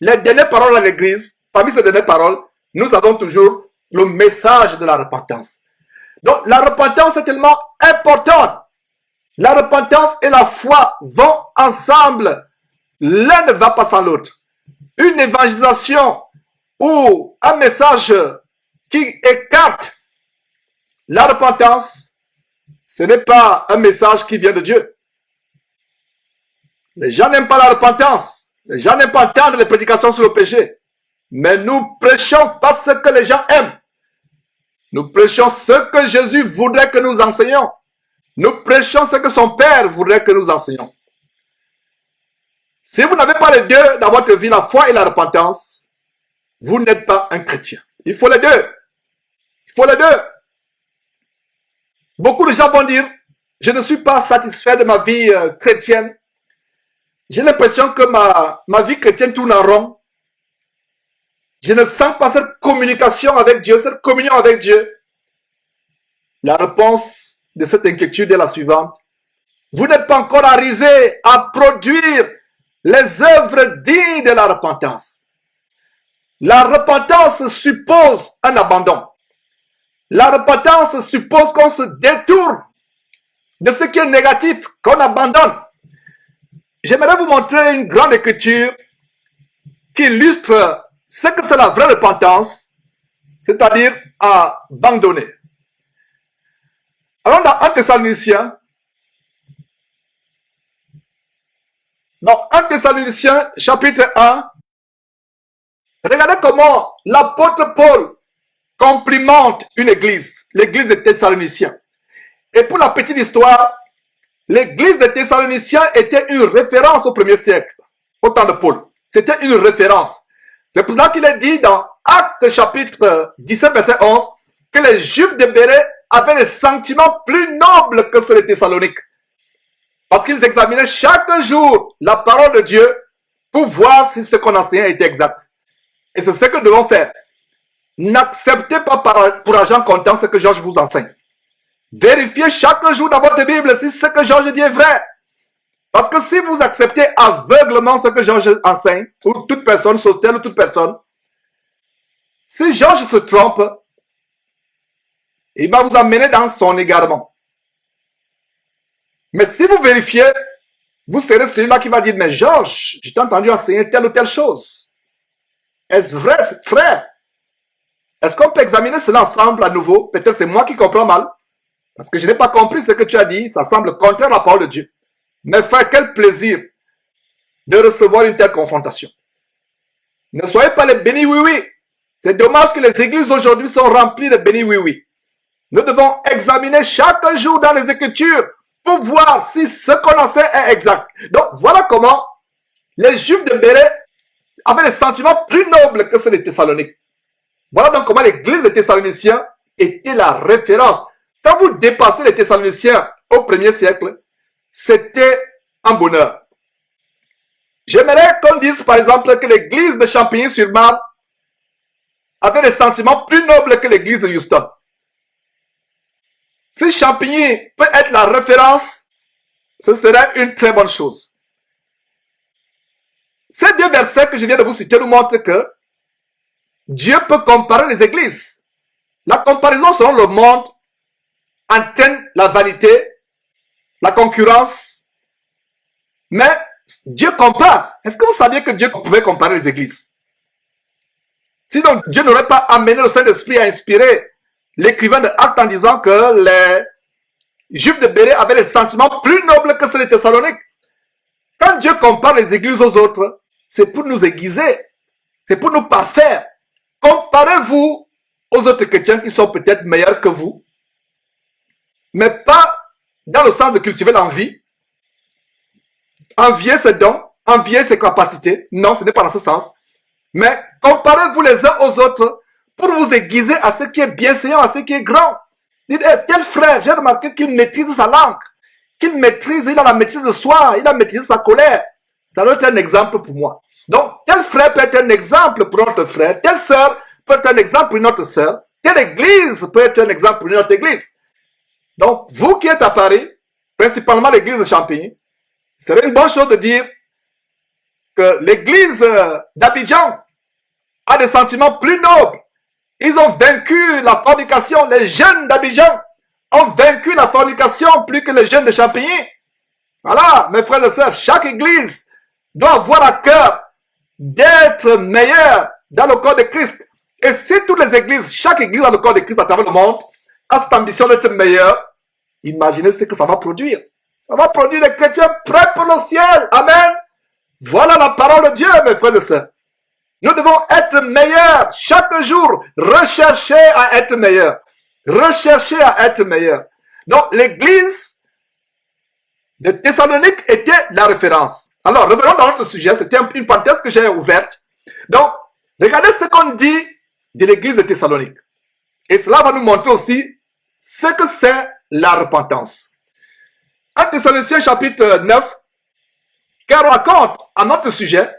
les dernières paroles à l'église, parmi ces dernières paroles, nous avons toujours le message de la repentance. Donc, la repentance est tellement importante. La repentance et la foi vont ensemble. L'un ne va pas sans l'autre. Une évangélisation ou un message qui écarte la repentance, ce n'est pas un message qui vient de Dieu. Les gens n'aiment pas la repentance. Les gens n'aiment pas entendre les prédications sur le péché. Mais nous prêchons pas ce que les gens aiment. Nous prêchons ce que Jésus voudrait que nous enseignions. Nous prêchons ce que son Père voudrait que nous enseignions. Si vous n'avez pas les deux dans votre vie, la foi et la repentance, vous n'êtes pas un chrétien. Il faut les deux. Il faut les deux. Beaucoup de gens vont dire, je ne suis pas satisfait de ma vie chrétienne. J'ai l'impression que ma vie chrétienne tourne en rond. Je ne sens pas cette communication avec Dieu, cette communion avec Dieu. La réponse de cette inquiétude est la suivante. vous n'êtes pas encore arrivé à produire les œuvres dignes de la repentance. La repentance suppose un abandon. La repentance suppose qu'on se détourne de ce qui est négatif, qu'on abandonne. J'aimerais vous montrer une grande écriture qui illustre ce que c'est la vraie repentance, c'est-à-dire abandonner. Alors dans 1 Thessaloniciens, chapitre 1, regardez comment l'apôtre Paul complimente une église, l'église de Thessaloniciens. Et pour la petite histoire, l'église de Thessaloniciens était une référence au premier siècle, au temps de Paul. C'était une référence. C'est pour cela qu'il est dit dans Actes chapitre 17, verset 11, que les Juifs de Bérée avaient des sentiments plus nobles que ceux de Thessalonique. Parce qu'ils examinaient chaque jour la parole de Dieu pour voir si ce qu'on enseignait était exact. Et c'est ce que nous devons faire. N'acceptez pas pour argent comptant ce que Georges vous enseigne. Vérifiez chaque jour dans votre Bible si ce que Georges dit est vrai. Parce que si vous acceptez aveuglement ce que Georges enseigne, ou toute personne, Sautel ou toute personne, si Georges se trompe, il va vous amener dans son égarement. Mais si vous vérifiez, vous serez celui-là qui va dire, mais Georges, je t'ai entendu enseigner telle ou telle chose. Est-ce vrai, frère? Est-ce qu'on peut examiner cela ensemble à nouveau? Peut-être c'est moi qui comprends mal. Parce que je n'ai pas compris ce que tu as dit. Ça semble contraire à la parole de Dieu. Mais frère, quel plaisir de recevoir une telle confrontation. Ne soyez pas les bénis oui-oui. C'est dommage que les églises aujourd'hui sont remplies de bénis oui-oui. Nous devons examiner chaque jour dans les Écritures pour voir si ce qu'on enseigne est exact. Donc, voilà comment les Juifs de Bérée avaient des sentiments plus nobles que ceux des Thessaloniques. Voilà donc comment l'église des Thessaloniciens était la référence. Quand vous dépassez les Thessaloniciens au 1er siècle, c'était un bonheur. J'aimerais qu'on dise par exemple que l'église de Champigny-sur-Marne avait des sentiments plus nobles que l'église de Houston. Si Champigny peut être la référence, ce serait une très bonne chose. Ces deux versets que je viens de vous citer nous montrent que Dieu peut comparer les églises. La comparaison selon le monde entraîne la vanité, la concurrence, mais Dieu compare. Est-ce que vous saviez que Dieu pouvait comparer les églises? Sinon, Dieu n'aurait pas amené le Saint-Esprit à inspirer l'écrivain de Actes en disant que les Juifs de Bérée avaient des sentiments plus nobles que ceux de Thessalonique. Quand Dieu compare les églises aux autres, c'est pour nous aiguiser, c'est pour nous parfaire. Comparez-vous aux autres chrétiens qui sont peut-être meilleurs que vous, mais pas dans le sens de cultiver l'envie, envier ses dons, envier ses capacités. Non, ce n'est pas dans ce sens. Mais comparez-vous les uns aux autres pour vous aiguiser à ce qui est bienséant, à ce qui est grand. Dites, tel frère, j'ai remarqué qu'il maîtrise sa langue, qu'il maîtrise, il a la maîtrise de soi, il a maîtrisé sa colère. Ça doit être un exemple pour moi. Donc, tel frère peut être un exemple pour notre frère, telle sœur peut être un exemple pour notre sœur, telle église peut être un exemple pour notre église. Donc, vous qui êtes à Paris, principalement l'église de Champigny, ce serait une bonne chose de dire que l'église d'Abidjan a des sentiments plus nobles. Ils ont vaincu la fornication. Les jeunes d'Abidjan ont vaincu la fornication plus que les jeunes de Champigny. Voilà, mes frères et sœurs, chaque église doit avoir à cœur d'être meilleure dans le corps de Christ. Et si toutes les églises, chaque église dans le corps de Christ à travers le monde, a cette ambition d'être meilleure, imaginez ce que ça va produire. Ça va produire des chrétiens prêts pour le ciel. Amen. Voilà la parole de Dieu, mes frères et sœurs. Nous devons être meilleurs chaque jour. Rechercher à être meilleurs. Rechercher à être meilleurs. Donc, l'église de Thessalonique était la référence. Alors, revenons dans notre sujet. C'était une parenthèse que j'ai ouverte. Donc, regardez ce qu'on dit de l'église de Thessalonique. Et cela va nous montrer aussi ce que c'est la repentance. En Thessaloniciens chapitre 9, qui raconte à notre sujet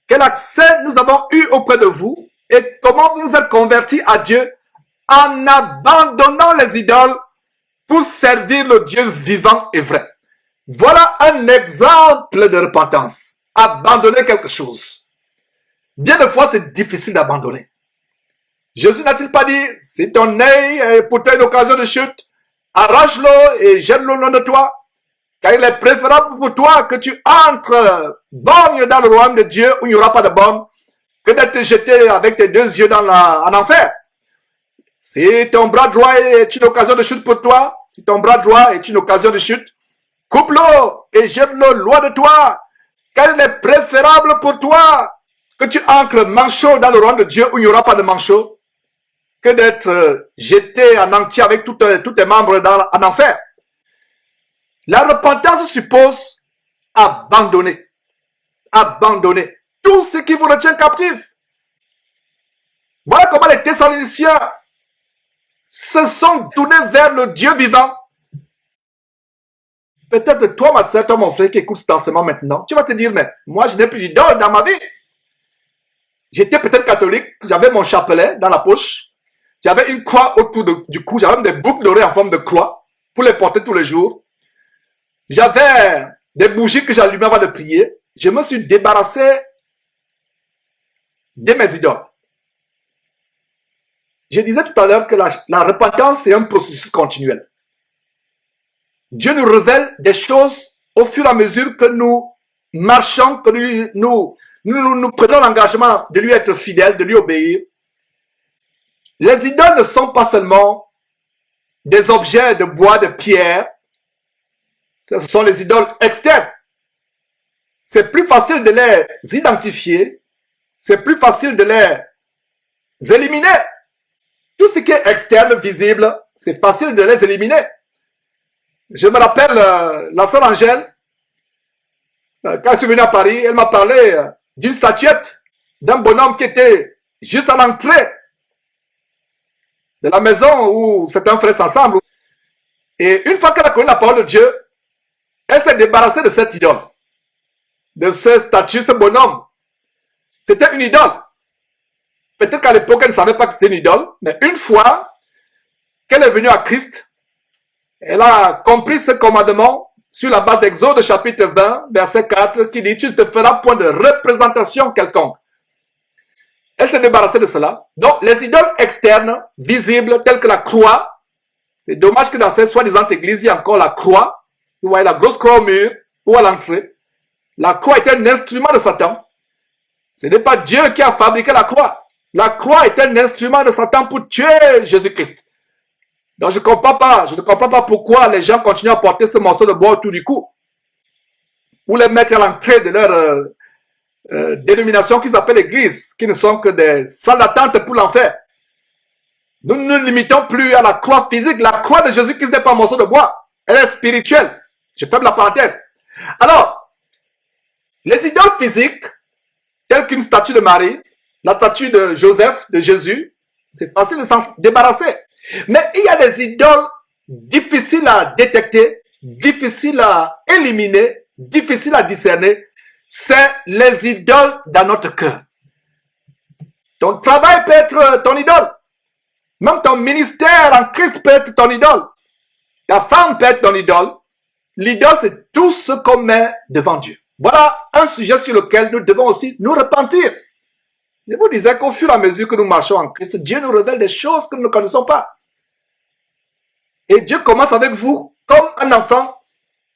quel accès nous avons eu auprès de vous et comment vous vous êtes convertis à Dieu en abandonnant les idoles pour servir le Dieu vivant et vrai. Voilà un exemple de repentance. Abandonner quelque chose. Bien des fois, c'est difficile d'abandonner. Jésus n'a-t-il pas dit, si ton œil est pour toi une occasion de chute, arrache-le et jette-le loin de toi, car il est préférable pour toi que tu entres borgne dans le royaume de Dieu où il n'y aura pas de borne, que d'être jeté avec tes deux yeux en enfer. Si ton bras droit est une occasion de chute pour toi, si ton bras droit est une occasion de chute, coupe-le et jette-le loin de toi, car il est préférable pour toi que tu entres manchot dans le royaume de Dieu où il n'y aura pas de manchot, que d'être jeté en entier avec tous tes membres en enfer. La repentance suppose abandonner. Abandonner tout ce qui vous retient captif. Voilà comment les Thessaloniciens se sont tournés vers le Dieu vivant. Peut-être toi, ma soeur, toi, mon frère qui écoute cet enseignement maintenant, tu vas te dire, mais moi, je n'ai plus d'idole dans ma vie. J'étais peut-être catholique, j'avais mon chapelet dans la poche, j'avais une croix autour du cou, j'avais même des boucles d'oreilles en forme de croix pour les porter tous les jours. J'avais des bougies que j'allumais avant de prier. Je me suis débarrassé de mes idoles. Je disais tout à l'heure que la repentance est un processus continuel. Dieu nous révèle des choses au fur et à mesure que nous marchons, que nous prenons l'engagement de lui être fidèles, de lui obéir. Les idoles ne sont pas seulement des objets de bois, de pierre. Ce sont les idoles externes. C'est plus facile de les identifier. C'est plus facile de les éliminer. Tout ce qui est externe, visible, c'est facile de les éliminer. Je me rappelle la sœur Angèle, quand je suis venu à Paris, elle m'a parlé d'une statuette d'un bonhomme qui était juste à l'entrée de la maison où certains frères s'ensemble. Et une fois qu'elle a connu la parole de Dieu, elle s'est débarrassée de cette idole, de ce statut, ce bonhomme. C'était une idole. Peut-être qu'à l'époque, elle ne savait pas que c'était une idole, mais une fois qu'elle est venue à Christ, elle a compris ce commandement sur la base d'Exode chapitre 20, verset 4, qui dit « Tu ne te feras point de représentation quelconque ». Elle s'est débarrassée de cela. Donc, les idoles externes, visibles, telles que la croix, c'est dommage que dans cette soi-disant église, il y a encore la croix. Vous voyez la grosse croix au mur ou à l'entrée. La croix est un instrument de Satan. Ce n'est pas Dieu qui a fabriqué la croix. La croix est un instrument de Satan pour tuer Jésus-Christ. Donc je ne comprends pas pourquoi les gens continuent à porter ce morceau de bois autour du cou. Ou les mettre à l'entrée de leur dénomination qui s'appelle l'église, qui ne sont que des salles d'attente pour l'enfer. Nous ne nous limitons plus à la croix physique. La croix de Jésus-Christ n'est pas un morceau de bois. Elle est spirituelle. Je ferme la parenthèse. Alors, les idoles physiques, telles qu'une statue de Marie, la statue de Joseph, de Jésus, c'est facile de s'en débarrasser. Mais il y a des idoles difficiles à détecter, difficiles à éliminer, difficiles à discerner. C'est les idoles dans notre cœur. Ton travail peut être ton idole. Même ton ministère en Christ peut être ton idole. Ta femme peut être ton idole. L'idole, c'est tout ce qu'on met devant Dieu. Voilà un sujet sur lequel nous devons aussi nous repentir. Je vous disais qu'au fur et à mesure que nous marchons en Christ, Dieu nous révèle des choses que nous ne connaissons pas. Et Dieu commence avec vous comme un enfant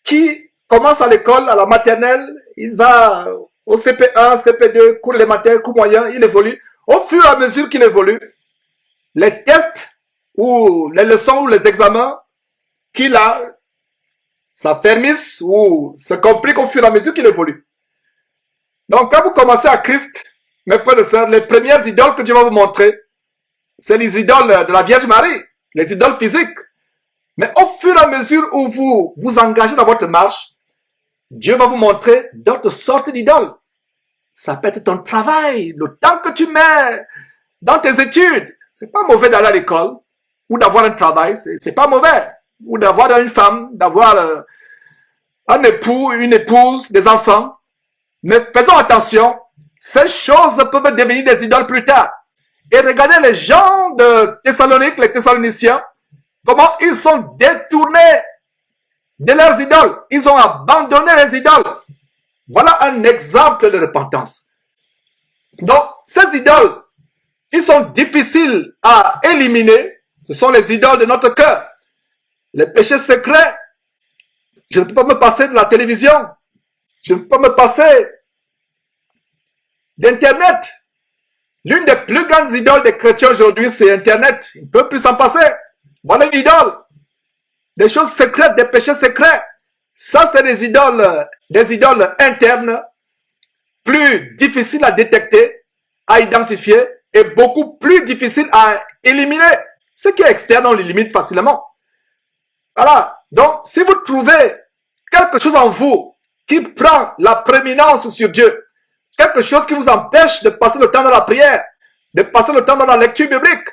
qui commence à l'école, à la maternelle, il va au CP1, CP2, cours élémentaire, cours moyen, il évolue. Au fur et à mesure qu'il évolue, les tests ou les leçons ou les examens qu'il a s'affermissent ou se compliquent au fur et à mesure qu'il évolue. Donc quand vous commencez à Christ, mes frères et sœurs, les premières idoles que Dieu va vous montrer, c'est les idoles de la Vierge Marie, les idoles physiques. Mais au fur et à mesure où vous vous engagez dans votre marche, Dieu va vous montrer d'autres sortes d'idoles. Ça peut être ton travail, le temps que tu mets dans tes études. C'est pas mauvais d'aller à l'école ou d'avoir un travail, c'est pas mauvais. Ou d'avoir une femme, d'avoir un époux, une épouse, des enfants. Mais faisons attention, ces choses peuvent devenir des idoles plus tard. Et regardez les gens de Thessalonique, les Thessaloniciens, comment ils sont détournés de leurs idoles. Ils ont abandonné les idoles. Voilà un exemple de repentance. Donc, ces idoles, ils sont difficiles à éliminer. Ce sont les idoles de notre cœur. Les péchés secrets. Je ne peux pas me passer de la télévision. Je ne peux pas me passer d'Internet. L'une des plus grandes idoles des chrétiens aujourd'hui, c'est Internet. Il ne peut plus s'en passer. Voilà une idole. Des choses secrètes, des péchés secrets. Ça, c'est des idoles internes, plus difficiles à détecter, à identifier et beaucoup plus difficiles à éliminer. Ce qui est externe, on l'élimine facilement. Voilà. Donc, si vous trouvez quelque chose en vous qui prend la prééminence sur Dieu, quelque chose qui vous empêche de passer le temps dans la prière, de passer le temps dans la lecture biblique,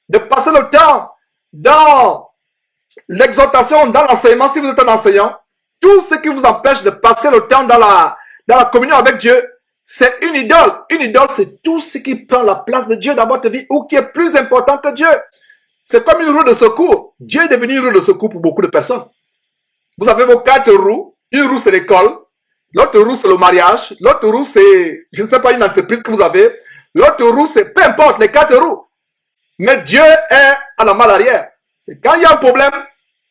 de passer le temps dans l'exhortation, dans l'enseignement, si vous êtes un enseignant, tout ce qui vous empêche de passer le temps dans la communion avec Dieu, c'est une idole. Une idole, c'est tout ce qui prend la place de Dieu dans votre vie ou qui est plus important que Dieu. C'est comme une roue de secours. Dieu est devenu une roue de secours pour beaucoup de personnes. Vous avez vos 4 roues. Une roue, c'est l'école. L'autre roue, c'est le mariage. L'autre roue, c'est, je ne sais pas, une entreprise que vous avez. L'autre roue, c'est peu importe, les 4 roues. Mais Dieu est à la malle arrière. C'est quand il y a un problème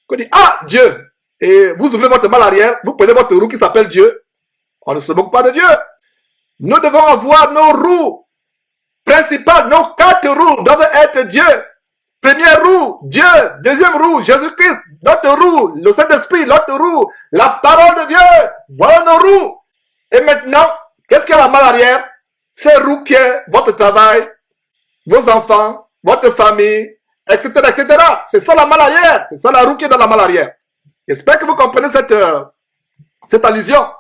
qu'on dit, ah, Dieu. Et vous ouvrez votre malle arrière, vous prenez votre roue qui s'appelle Dieu. On ne se moque pas de Dieu. Nous devons avoir nos roues principales, nos 4 roues doivent être Dieu. Première roue, Dieu. Deuxième roue, Jésus-Christ. L'autre roue, le Saint-Esprit. L'autre roue, la parole de Dieu. Voilà nos roues. Et maintenant, qu'est-ce qu'il y a la malle arrière? Ces roues qui est votre travail, vos enfants, votre famille, etc., etc. C'est ça la malle arrière. C'est ça la roue qui est dans la malle arrière. J'espère que vous comprenez cette allusion.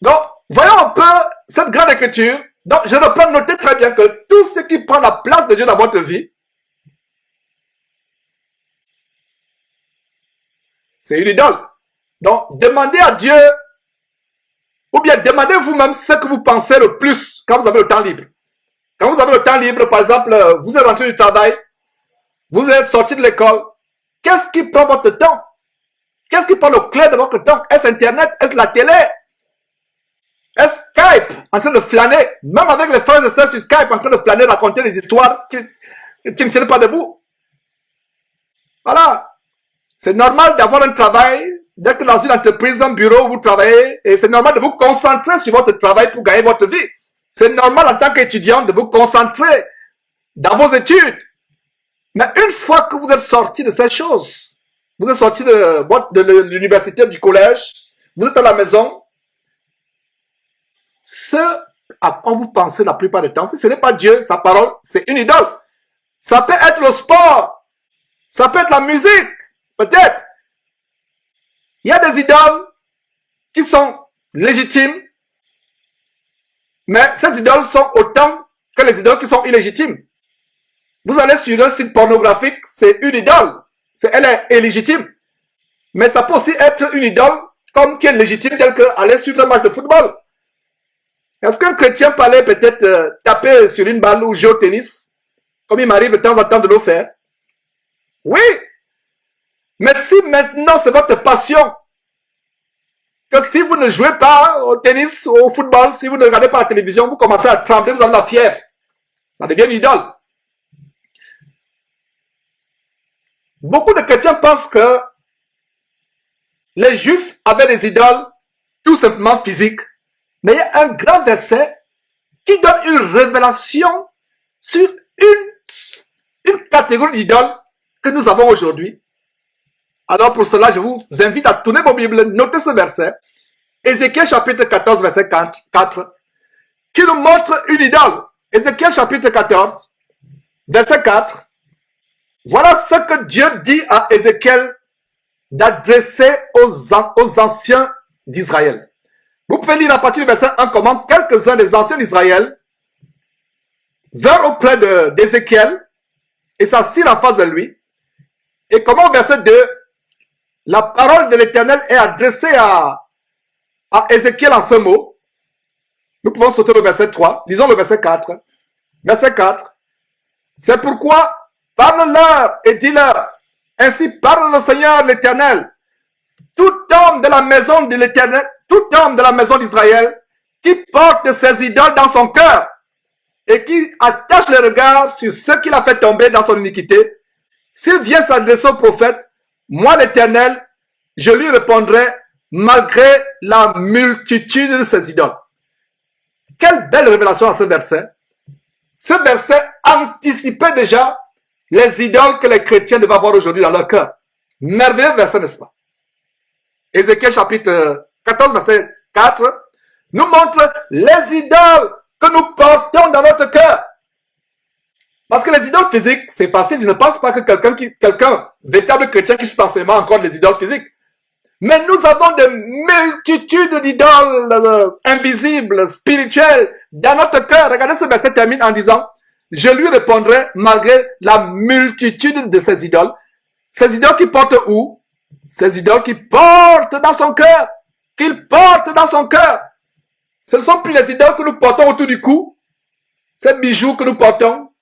Donc, voyons un peu cette grande écriture. Donc, je reprends, notez très bien que tout ce qui prend la place de Dieu dans votre vie, c'est une idole. Donc, demandez à Dieu, ou bien demandez vous-même ce que vous pensez le plus quand vous avez le temps libre. Quand vous avez le temps libre, par exemple, vous êtes rentré du travail, vous êtes sorti de l'école, qu'est-ce qui prend votre temps? Qu'est-ce qui prend le clé de votre temps? Est-ce Internet? Est-ce la télé? Est-ce Skype? En train de flâner, même avec les frères et sœurs sur Skype, en train de flâner, raconter des histoires qui ne tiennent pas debout. Voilà. C'est normal d'avoir un travail, d'être dans une entreprise, un bureau où vous travaillez, et c'est normal de vous concentrer sur votre travail pour gagner votre vie. C'est normal en tant qu'étudiant de vous concentrer dans vos études. Mais une fois que vous êtes sorti de ces choses, vous êtes sorti de l'université, du collège, vous êtes à la maison, ce à quoi vous pensez la plupart du temps, si ce n'est pas Dieu, sa parole, c'est une idole. Ça peut être le sport, ça peut être la musique, peut-être. Il y a des idoles qui sont légitimes, mais ces idoles sont autant que les idoles qui sont illégitimes. Vous allez sur un site pornographique, c'est une idole. Elle est illégitime. Mais ça peut aussi être une idole comme qui est légitime, telle qu'aller suivre un match de football. Est-ce qu'un chrétien peut aller peut-être taper sur une balle ou jouer au tennis, comme il m'arrive de temps en temps de le faire? Oui. Mais si maintenant c'est votre passion, que si vous ne jouez pas au tennis ou au football, si vous ne regardez pas la télévision, vous commencez à trembler, vous avez la fièvre. Ça devient une idole. Beaucoup de chrétiens pensent que les juifs avaient des idoles tout simplement physiques. Mais il y a un grand verset qui donne une révélation sur une catégorie d'idoles que nous avons aujourd'hui. Alors pour cela, je vous invite à tourner vos Bibles, notez ce verset. Ézéchiel chapitre 14, verset 4, qui nous montre une idole. Ézéchiel chapitre 14, verset 4. Voilà ce que Dieu dit à Ézéchiel d'adresser aux anciens d'Israël. Vous pouvez lire à partir du verset 1 comment quelques-uns des anciens d'Israël vinrent auprès d'Ézéchiel et s'assirent en face de lui. Et comment au verset 2, la parole de l'Éternel est adressée à Ézéchiel en ce mot. Nous pouvons sauter le verset 3. Lisons le verset 4. Verset 4. C'est pourquoi parle-leur et dis-leur, ainsi parle le Seigneur l'Éternel. Tout homme de la maison de l'Éternel, tout homme de la maison d'Israël, qui porte ses idoles dans son cœur et qui attache le regard sur ce qu'il a fait tomber dans son iniquité, s'il vient s'adresser au prophète, moi l'Éternel, je lui répondrai malgré la multitude de ses idoles. Quelle belle révélation à ce verset. Ce verset anticipait déjà les idoles que les chrétiens devaient avoir aujourd'hui dans leur cœur. Merveilleux verset, n'est-ce pas? Ézéchiel chapitre 14, verset 4, nous montre les idoles que nous portons dans notre cœur. Parce que les idoles physiques, c'est facile. Je ne pense pas que quelqu'un, véritable chrétien qui suit enseignement encore des idoles physiques. Mais nous avons de multitudes d'idoles invisibles, spirituelles, dans notre cœur. Regardez, ce verset termine en disant, je lui répondrai malgré la multitude de ces idoles. Ces idoles qui portent où? Ces idoles qui portent dans son cœur. Qu'il porte dans son cœur. Ce ne sont plus les idoles que nous portons autour du cou. Ces bijoux que nous portons.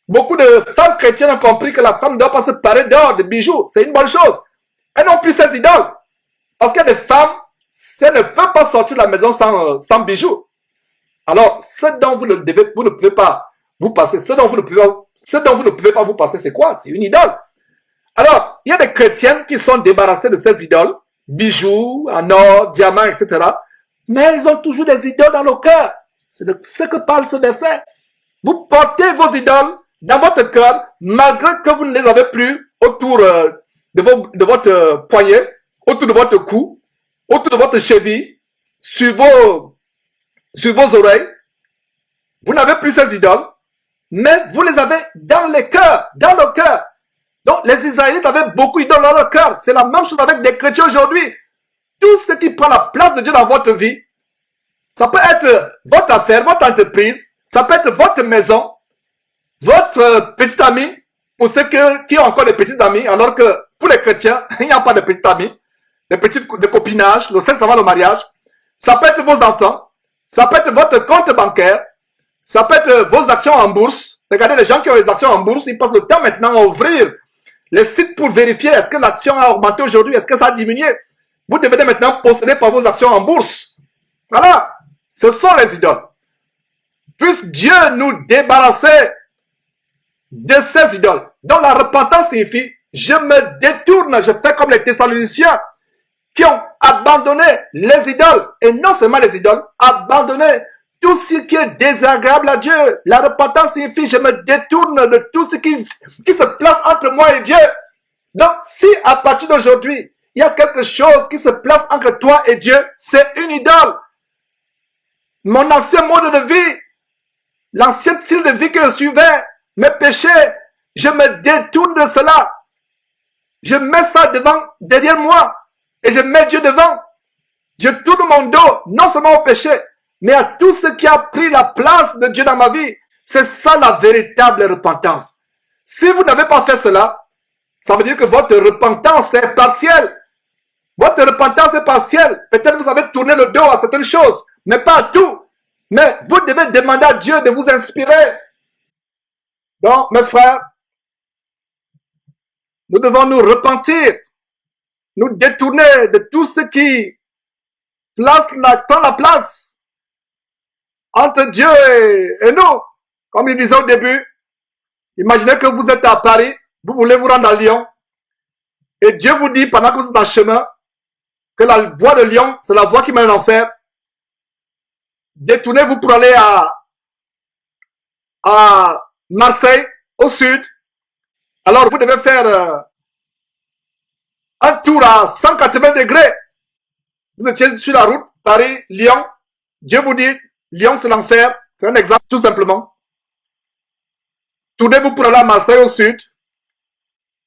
Beaucoup de femmes chrétiennes ont compris que la femme ne doit pas se parer d'or, de bijoux. C'est une bonne chose. Elles n'ont plus ces idoles. Parce qu'il y a des femmes, elles ne peuvent pas sortir de la maison sans bijoux. Alors, ce dont vous ne pouvez pas vous passer, ce dont vous ne pouvez pas vous passer, c'est quoi? C'est une idole. Alors, il y a des chrétiennes qui sont débarrassées de ces idoles, bijoux, en or, diamants, etc. Mais elles ont toujours des idoles dans le cœur. C'est de ce que parle ce verset. Vous portez vos idoles dans votre cœur, malgré que vous ne les avez plus autour de votre poignet, autour de votre cou, autour de votre cheville, sur vos oreilles. Vous n'avez plus ces idoles, mais vous les avez dans les cœurs, dans le cœur. Donc, les Israélites avaient beaucoup d'idoles dans leur cœur. C'est la même chose avec des chrétiens aujourd'hui. Tout ce qui prend la place de Dieu dans votre vie, ça peut être votre affaire, votre entreprise, ça peut être votre maison, votre petit ami, pour ceux qui ont encore des petits amis, alors que pour les chrétiens, il n'y a pas de petits amis, de copinage, le sexe avant le mariage. Ça peut être vos enfants, ça peut être votre compte bancaire, ça peut être vos actions en bourse. Regardez les gens qui ont les actions en bourse, ils passent le temps maintenant à ouvrir les sites pour vérifier est-ce que l'action a augmenté aujourd'hui, est-ce que ça a diminué. Vous devez maintenant posséder par vos actions en bourse. Voilà, ce sont les idoles. Puisse Dieu nous débarrasser de ces idoles. Donc la repentance signifie, je me détourne, je fais comme les Thessaloniciens qui ont abandonné les idoles, et non seulement les idoles, abandonné tout ce qui est désagréable à Dieu. La repentance signifie, je me détourne de tout ce qui se place entre moi et Dieu. Donc, si à partir d'aujourd'hui, il y a quelque chose qui se place entre toi et Dieu, c'est une idole. Mon ancien mode de vie, l'ancien style de vie que je suivais, mes péchés, je me détourne de cela. Je mets ça derrière moi, et je mets Dieu devant. Je tourne mon dos, non seulement au péché, mais à tout ce qui a pris la place de Dieu dans ma vie. C'est ça la véritable repentance. Si vous n'avez pas fait cela, ça veut dire que votre repentance est partielle. Votre repentance est partielle. Peut-être vous avez tourné le dos à certaines choses, mais pas à tout. Mais vous devez demander à Dieu de vous inspirer. Donc, mes frères, nous devons nous repentir, nous détourner de tout ce qui prend la place entre Dieu et nous. Comme il disait au début, imaginez que vous êtes à Paris, vous voulez vous rendre à Lyon, et Dieu vous dit pendant que vous êtes en chemin, que la voie de Lyon, c'est la voie qui mène à l'enfer. Détournez-vous pour aller à Marseille, au sud. Alors vous devez faire un tour à 180 degrés. Vous étiez sur la route, Paris, Lyon. Dieu vous dit, Lyon c'est l'enfer. C'est un exemple tout simplement. Tournez-vous pour aller à Marseille au sud.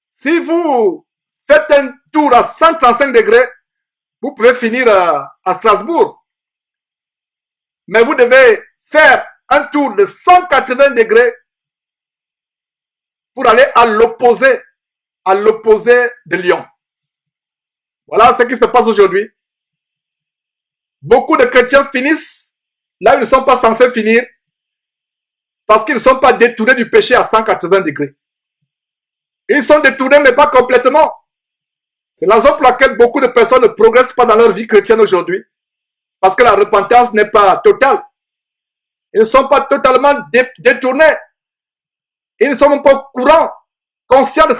Si vous faites un tour à 135 degrés, vous pouvez finir à Strasbourg. Mais vous devez faire un tour de 180 degrés pour aller à l'opposé de Lyon. Voilà ce qui se passe aujourd'hui. Beaucoup de chrétiens finissent là où ils ne sont pas censés finir parce qu'ils ne sont pas détournés du péché à 180 degrés. Ils sont détournés mais pas complètement. C'est la raison pour laquelle beaucoup de personnes ne progressent pas dans leur vie chrétienne aujourd'hui. Parce que la repentance n'est pas totale. Ils ne sont pas totalement détournés. Ils ne sont même pas au courant, conscients de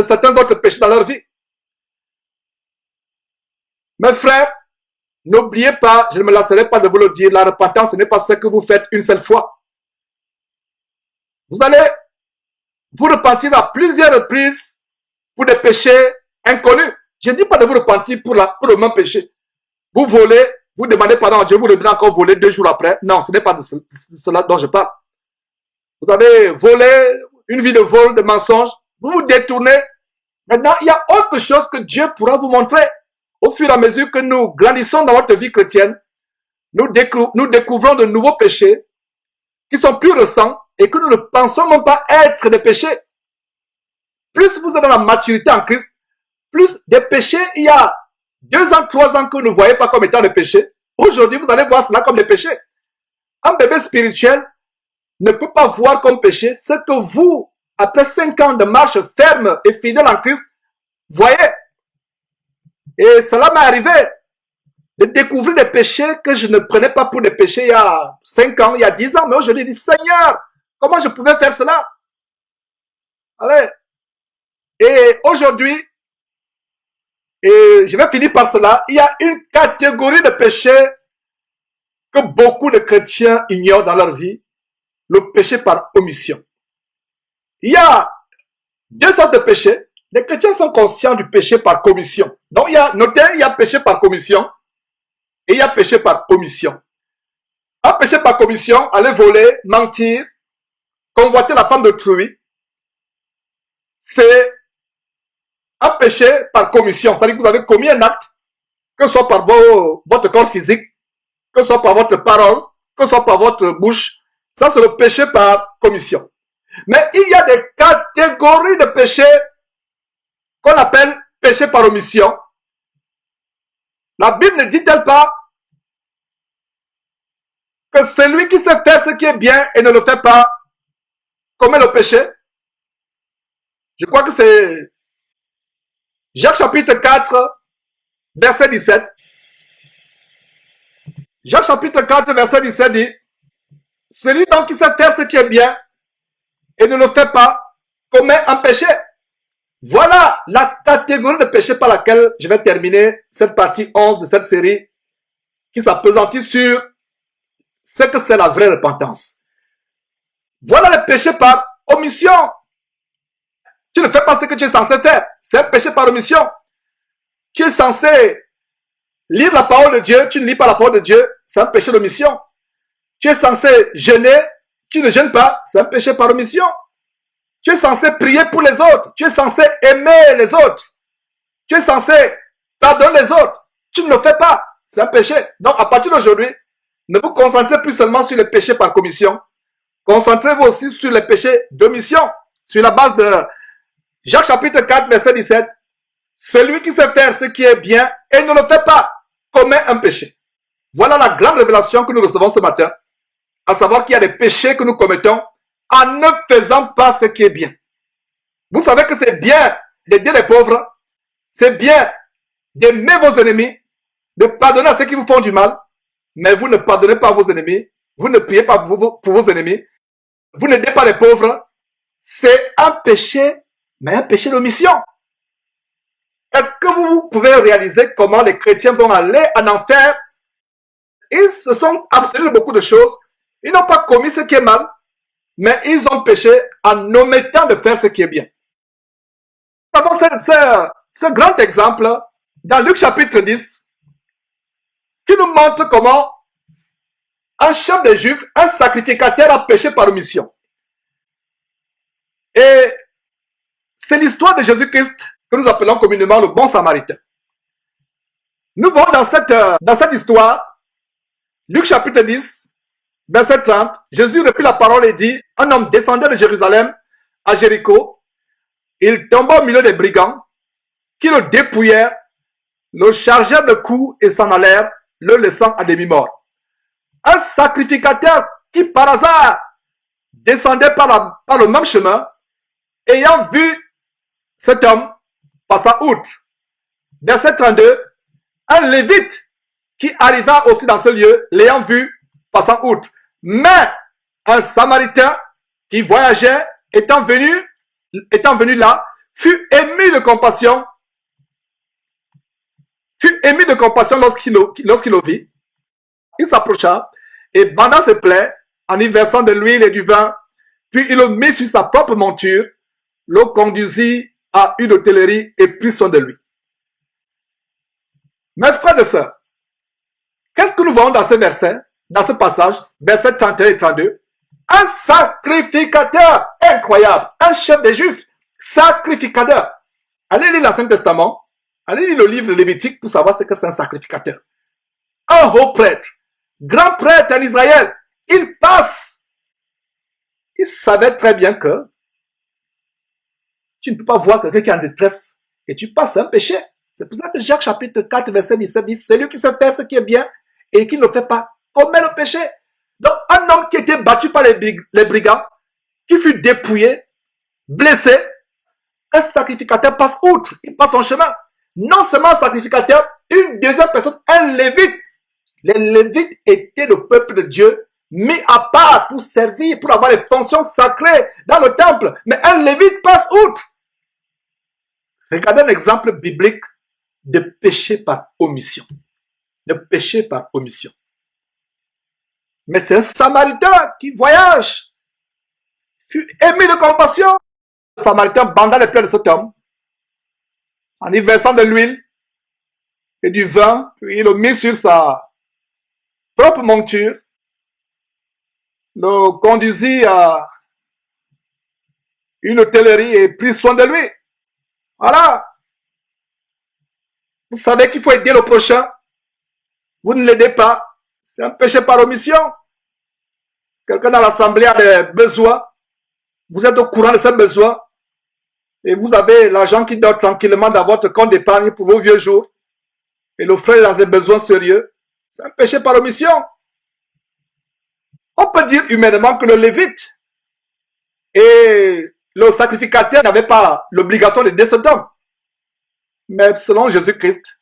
certains autres péchés dans leur vie. Mes frères, n'oubliez pas, je ne me lasserai pas de vous le dire, la repentance ce n'est pas ce que vous faites une seule fois. Vous allez vous repentir à plusieurs reprises pour des péchés inconnus. Je ne dis pas de vous repentir pour le même péché. Vous volez, vous demandez pardon à Dieu, vous revenez encore voler 2 jours après. Non, ce n'est pas de cela dont je parle. Vous avez volé, une vie de vol, de mensonge, vous vous détournez. Maintenant, il y a autre chose que Dieu pourra vous montrer. Au fur et à mesure que nous grandissons dans notre vie chrétienne, nous découvrons de nouveaux péchés qui sont plus récents et que nous ne pensons même pas être des péchés. Plus vous êtes dans la maturité en Christ, plus des péchés, il y a 2 ans, 3 ans que vous ne voyez pas comme étant des péchés. Aujourd'hui, vous allez voir cela comme des péchés. Un bébé spirituel ne peut pas voir comme péché ce que vous, après 5 ans de marche ferme et fidèle en Christ, voyez. Et cela m'est arrivé de découvrir des péchés que je ne prenais pas pour des péchés il y a 5 ans, il y a 10 ans. Mais aujourd'hui, je dis, Seigneur, comment je pouvais faire cela? Allez. Et aujourd'hui, et je vais finir par cela, il y a une catégorie de péchés que beaucoup de chrétiens ignorent dans leur vie, le péché par omission. Il y a 2 sortes de péchés. Les chrétiens sont conscients du péché par commission. Donc, notez, il y a péché par commission et il y a péché par omission. Un péché par commission, aller voler, mentir, convoiter la femme d'autrui, c'est un péché par commission. C'est-à-dire que vous avez commis un acte, que ce soit par votre corps physique, que ce soit par votre parole, que ce soit par votre bouche. Ça, c'est le péché par commission. Mais il y a des catégories de péchés qu'on appelle péché par omission. La Bible ne dit-elle pas que celui qui sait faire ce qui est bien et ne le fait pas commet le péché? Je crois que c'est Jacques chapitre 4, verset 17. Jacques chapitre 4, verset 17 dit, celui donc qui sait faire ce qui est bien et ne le fait pas commet un péché. Voilà la catégorie de péché par laquelle je vais terminer cette partie 11 de cette série qui s'appesantit sur ce que c'est la vraie repentance. Voilà le péché par omission. Tu ne fais pas ce que tu es censé faire. C'est un péché par omission. Tu es censé lire la parole de Dieu. Tu ne lis pas la parole de Dieu. C'est un péché d'omission. Tu es censé jeûner. Tu ne jeûnes pas. C'est un péché par omission. Tu es censé prier pour les autres. Tu es censé aimer les autres. Tu es censé pardonner les autres. Tu ne le fais pas. C'est un péché. Donc, à partir d'aujourd'hui, ne vous concentrez plus seulement sur les péchés par commission. Concentrez-vous aussi sur les péchés d'omission. Sur la base de Jacques chapitre 4, verset 17. Celui qui sait faire ce qui est bien et ne le fait pas commet un péché. Voilà la grande révélation que nous recevons ce matin. À savoir qu'il y a des péchés que nous commettons en ne faisant pas ce qui est bien. Vous savez que c'est bien d'aider les pauvres, c'est bien d'aimer vos ennemis, de pardonner à ceux qui vous font du mal, mais vous ne pardonnez pas vos ennemis, vous ne priez pas pour vos ennemis, vous n'aidez pas les pauvres. C'est un péché, mais un péché d'omission. Est-ce que vous pouvez réaliser comment les chrétiens vont aller en enfer? Ils se sont abstenus de beaucoup de choses, ils n'ont pas commis ce qui est mal, mais ils ont péché en omettant de faire ce qui est bien. Nous avons ce grand exemple dans Luc chapitre 10 qui nous montre comment un chef des Juifs, un sacrificateur a péché par omission. Et c'est l'histoire de Jésus-Christ que nous appelons communément le bon samaritain. Nous voyons dans cette histoire, Luc chapitre 10, verset 30, Jésus reprit la parole et dit, un homme descendait de Jérusalem à Jéricho, il tomba au milieu des brigands, qui le dépouillèrent, le chargèrent de coups et s'en allèrent, le laissant à demi-mort. Un sacrificateur qui par hasard descendait par le même chemin, ayant vu cet homme passa outre. verset 32, un lévite qui arriva aussi dans ce lieu, l'ayant vu, passant outre. Mais un samaritain qui voyageait, étant venu là, fut ému de compassion lorsqu'il le vit. Il s'approcha et banda ses plaies en y versant de l'huile et du vin, puis il le mit sur sa propre monture, le conduisit à une hôtellerie et prit soin de lui. Mes frères et sœurs, qu'est-ce que nous voyons dans ce verset, dans ce passage, versets 31 et 32? Un sacrificateur incroyable, un chef des Juifs, sacrificateur. Allez lire l'Ancien Testament, allez lire le livre de Lévitique pour savoir ce que c'est un sacrificateur. Un haut prêtre, grand prêtre en Israël, il passe. Il savait très bien que tu ne peux pas voir quelqu'un qui est en détresse et tu passes un péché. C'est pour ça que Jacques chapitre 4 verset 17 dit, celui qui sait faire ce qui est bien et qui ne le fait pas commet le péché. Donc un homme qui était battu par les brigands, qui fut dépouillé, blessé, un sacrificateur passe outre, il passe son chemin. Non seulement un sacrificateur, une deuxième personne, un lévite. Les lévites étaient le peuple de Dieu, mis à part pour servir, pour avoir les fonctions sacrées dans le temple. Mais un lévite passe outre. Regardez un exemple biblique de péché par omission. De péché par omission. Mais c'est un samaritain qui voyage, fut ému de compassion. Le samaritain banda les plaies de cet homme, en y versant de l'huile et du vin, puis il le mit sur sa propre monture, le conduisit à une hôtellerie et prit soin de lui. Voilà. Vous savez qu'il faut aider le prochain. Vous ne l'aidez pas. C'est un péché par omission. Quelqu'un dans l'assemblée a des besoins. Vous êtes au courant de ces besoins. Et vous avez l'argent qui dort tranquillement dans votre compte d'épargne pour vos vieux jours. Et le frère est dans des besoins sérieux. C'est un péché par omission. On peut dire humainement que le lévite et le sacrificateur n'avaient pas l'obligation de d'aider cet homme. Mais selon Jésus-Christ,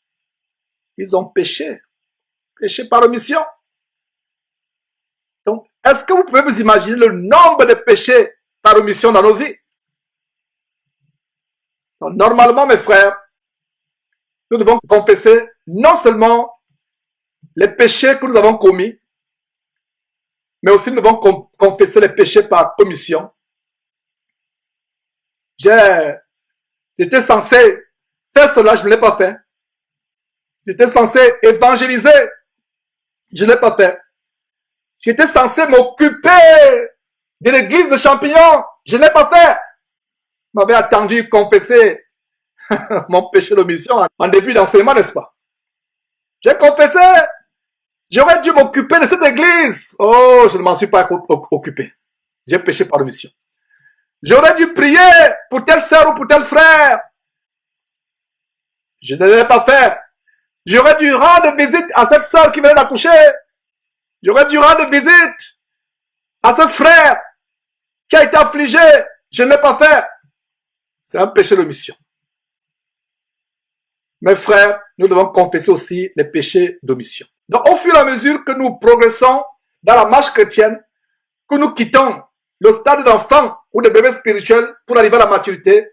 ils ont péché. Péché par omission. Donc, est-ce que vous pouvez vous imaginer le nombre de péchés par omission dans nos vies? Donc, normalement, mes frères, nous devons confesser non seulement les péchés que nous avons commis, mais aussi nous devons confesser les péchés par omission. J'étais censé faire cela, je ne l'ai pas fait. J'étais censé évangéliser, je ne l'ai pas fait. J'étais censé m'occuper de l'église de Champignon, je ne l'ai pas fait. Je m'avais attendu confesser mon péché d'omission en début d'enseignement, n'est-ce pas? J'ai confessé. J'aurais dû m'occuper de cette église. Oh, je ne m'en suis pas occupé. J'ai péché par omission. J'aurais dû prier pour telle sœur ou pour tel frère. Je ne l'ai pas fait. J'aurais dû rendre visite à cette sœur qui venait d'accoucher. J'aurais dû rendre visite à ce frère qui a été affligé. Je ne l'ai pas fait. C'est un péché d'omission. Mes frères, nous devons confesser aussi les péchés d'omission. Donc, au fur et à mesure que nous progressons dans la marche chrétienne, que nous quittons le stade d'enfant ou de bébé spirituel pour arriver à la maturité,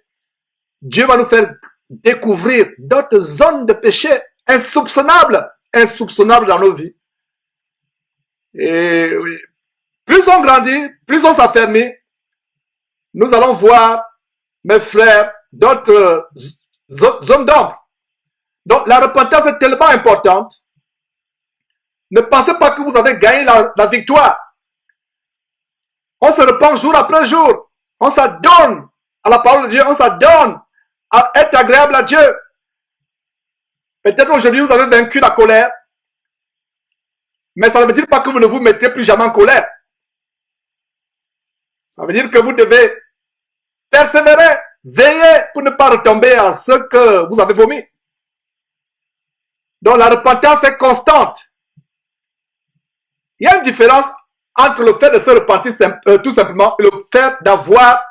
Dieu va nous faire découvrir d'autres zones de péché insoupçonnables dans nos vies. Et plus on grandit, plus on s'affermit, nous allons voir, mes frères, d'autres zones d'ombre. Donc, la repentance est tellement importante. Ne pensez pas que vous avez gagné la victoire. On se repent jour après jour. On s'adonne à la parole de Dieu. On s'adonne à être agréable à Dieu. Peut-être aujourd'hui, vous avez vaincu la colère. Mais ça ne veut dire pas que vous ne vous mettrez plus jamais en colère. Ça veut dire que vous devez persévérer, veiller pour ne pas retomber à ce que vous avez vomi. Donc la repentance est constante. Il y a une différence entre le fait de se repentir tout simplement et le fait d'avoir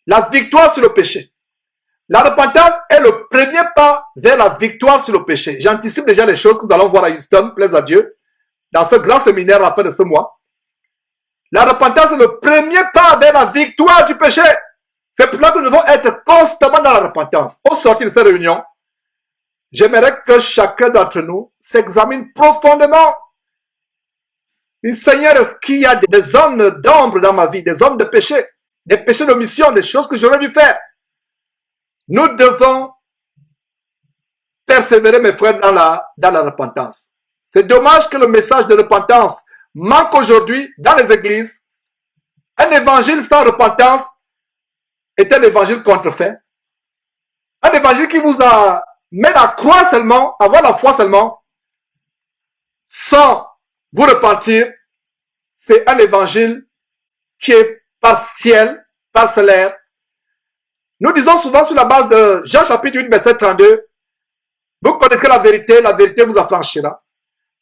la victoire sur le péché. La repentance est le premier pas vers la victoire sur le péché. J'anticipe déjà les choses que nous allons voir à Houston, plaise à Dieu, dans ce grand séminaire à la fin de ce mois. La repentance est le premier pas vers la victoire du péché. C'est pour cela que nous devons être constamment dans la repentance. Au sortir de cette réunion, j'aimerais que chacun d'entre nous s'examine profondément. Seigneur, est-ce qu'il y a des zones d'ombre dans ma vie, des zones de péché, des péchés d'omission, des choses que j'aurais dû faire? Nous devons persévérer, mes frères, dans la repentance. C'est dommage que le message de repentance manque aujourd'hui dans les églises. Un évangile sans repentance est un évangile contrefait. Un évangile qui vous amène à croire seulement, à avoir la foi seulement, sans vous repentir, c'est un évangile qui est partiel, parcellaire. Nous disons souvent sur la base de Jean chapitre 8, verset 32, vous connaîtrez la vérité vous affranchira.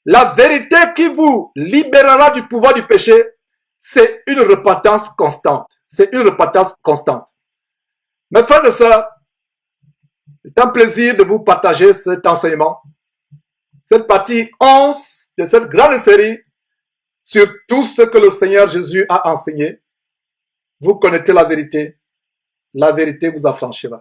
La vérité qui vous libérera du pouvoir du péché, c'est une repentance constante. C'est une repentance constante. Mes frères et sœurs, c'est un plaisir de vous partager cet enseignement, cette partie 11 de cette grande série sur tout ce que le Seigneur Jésus a enseigné. Vous connaîtrez la vérité vous affranchira.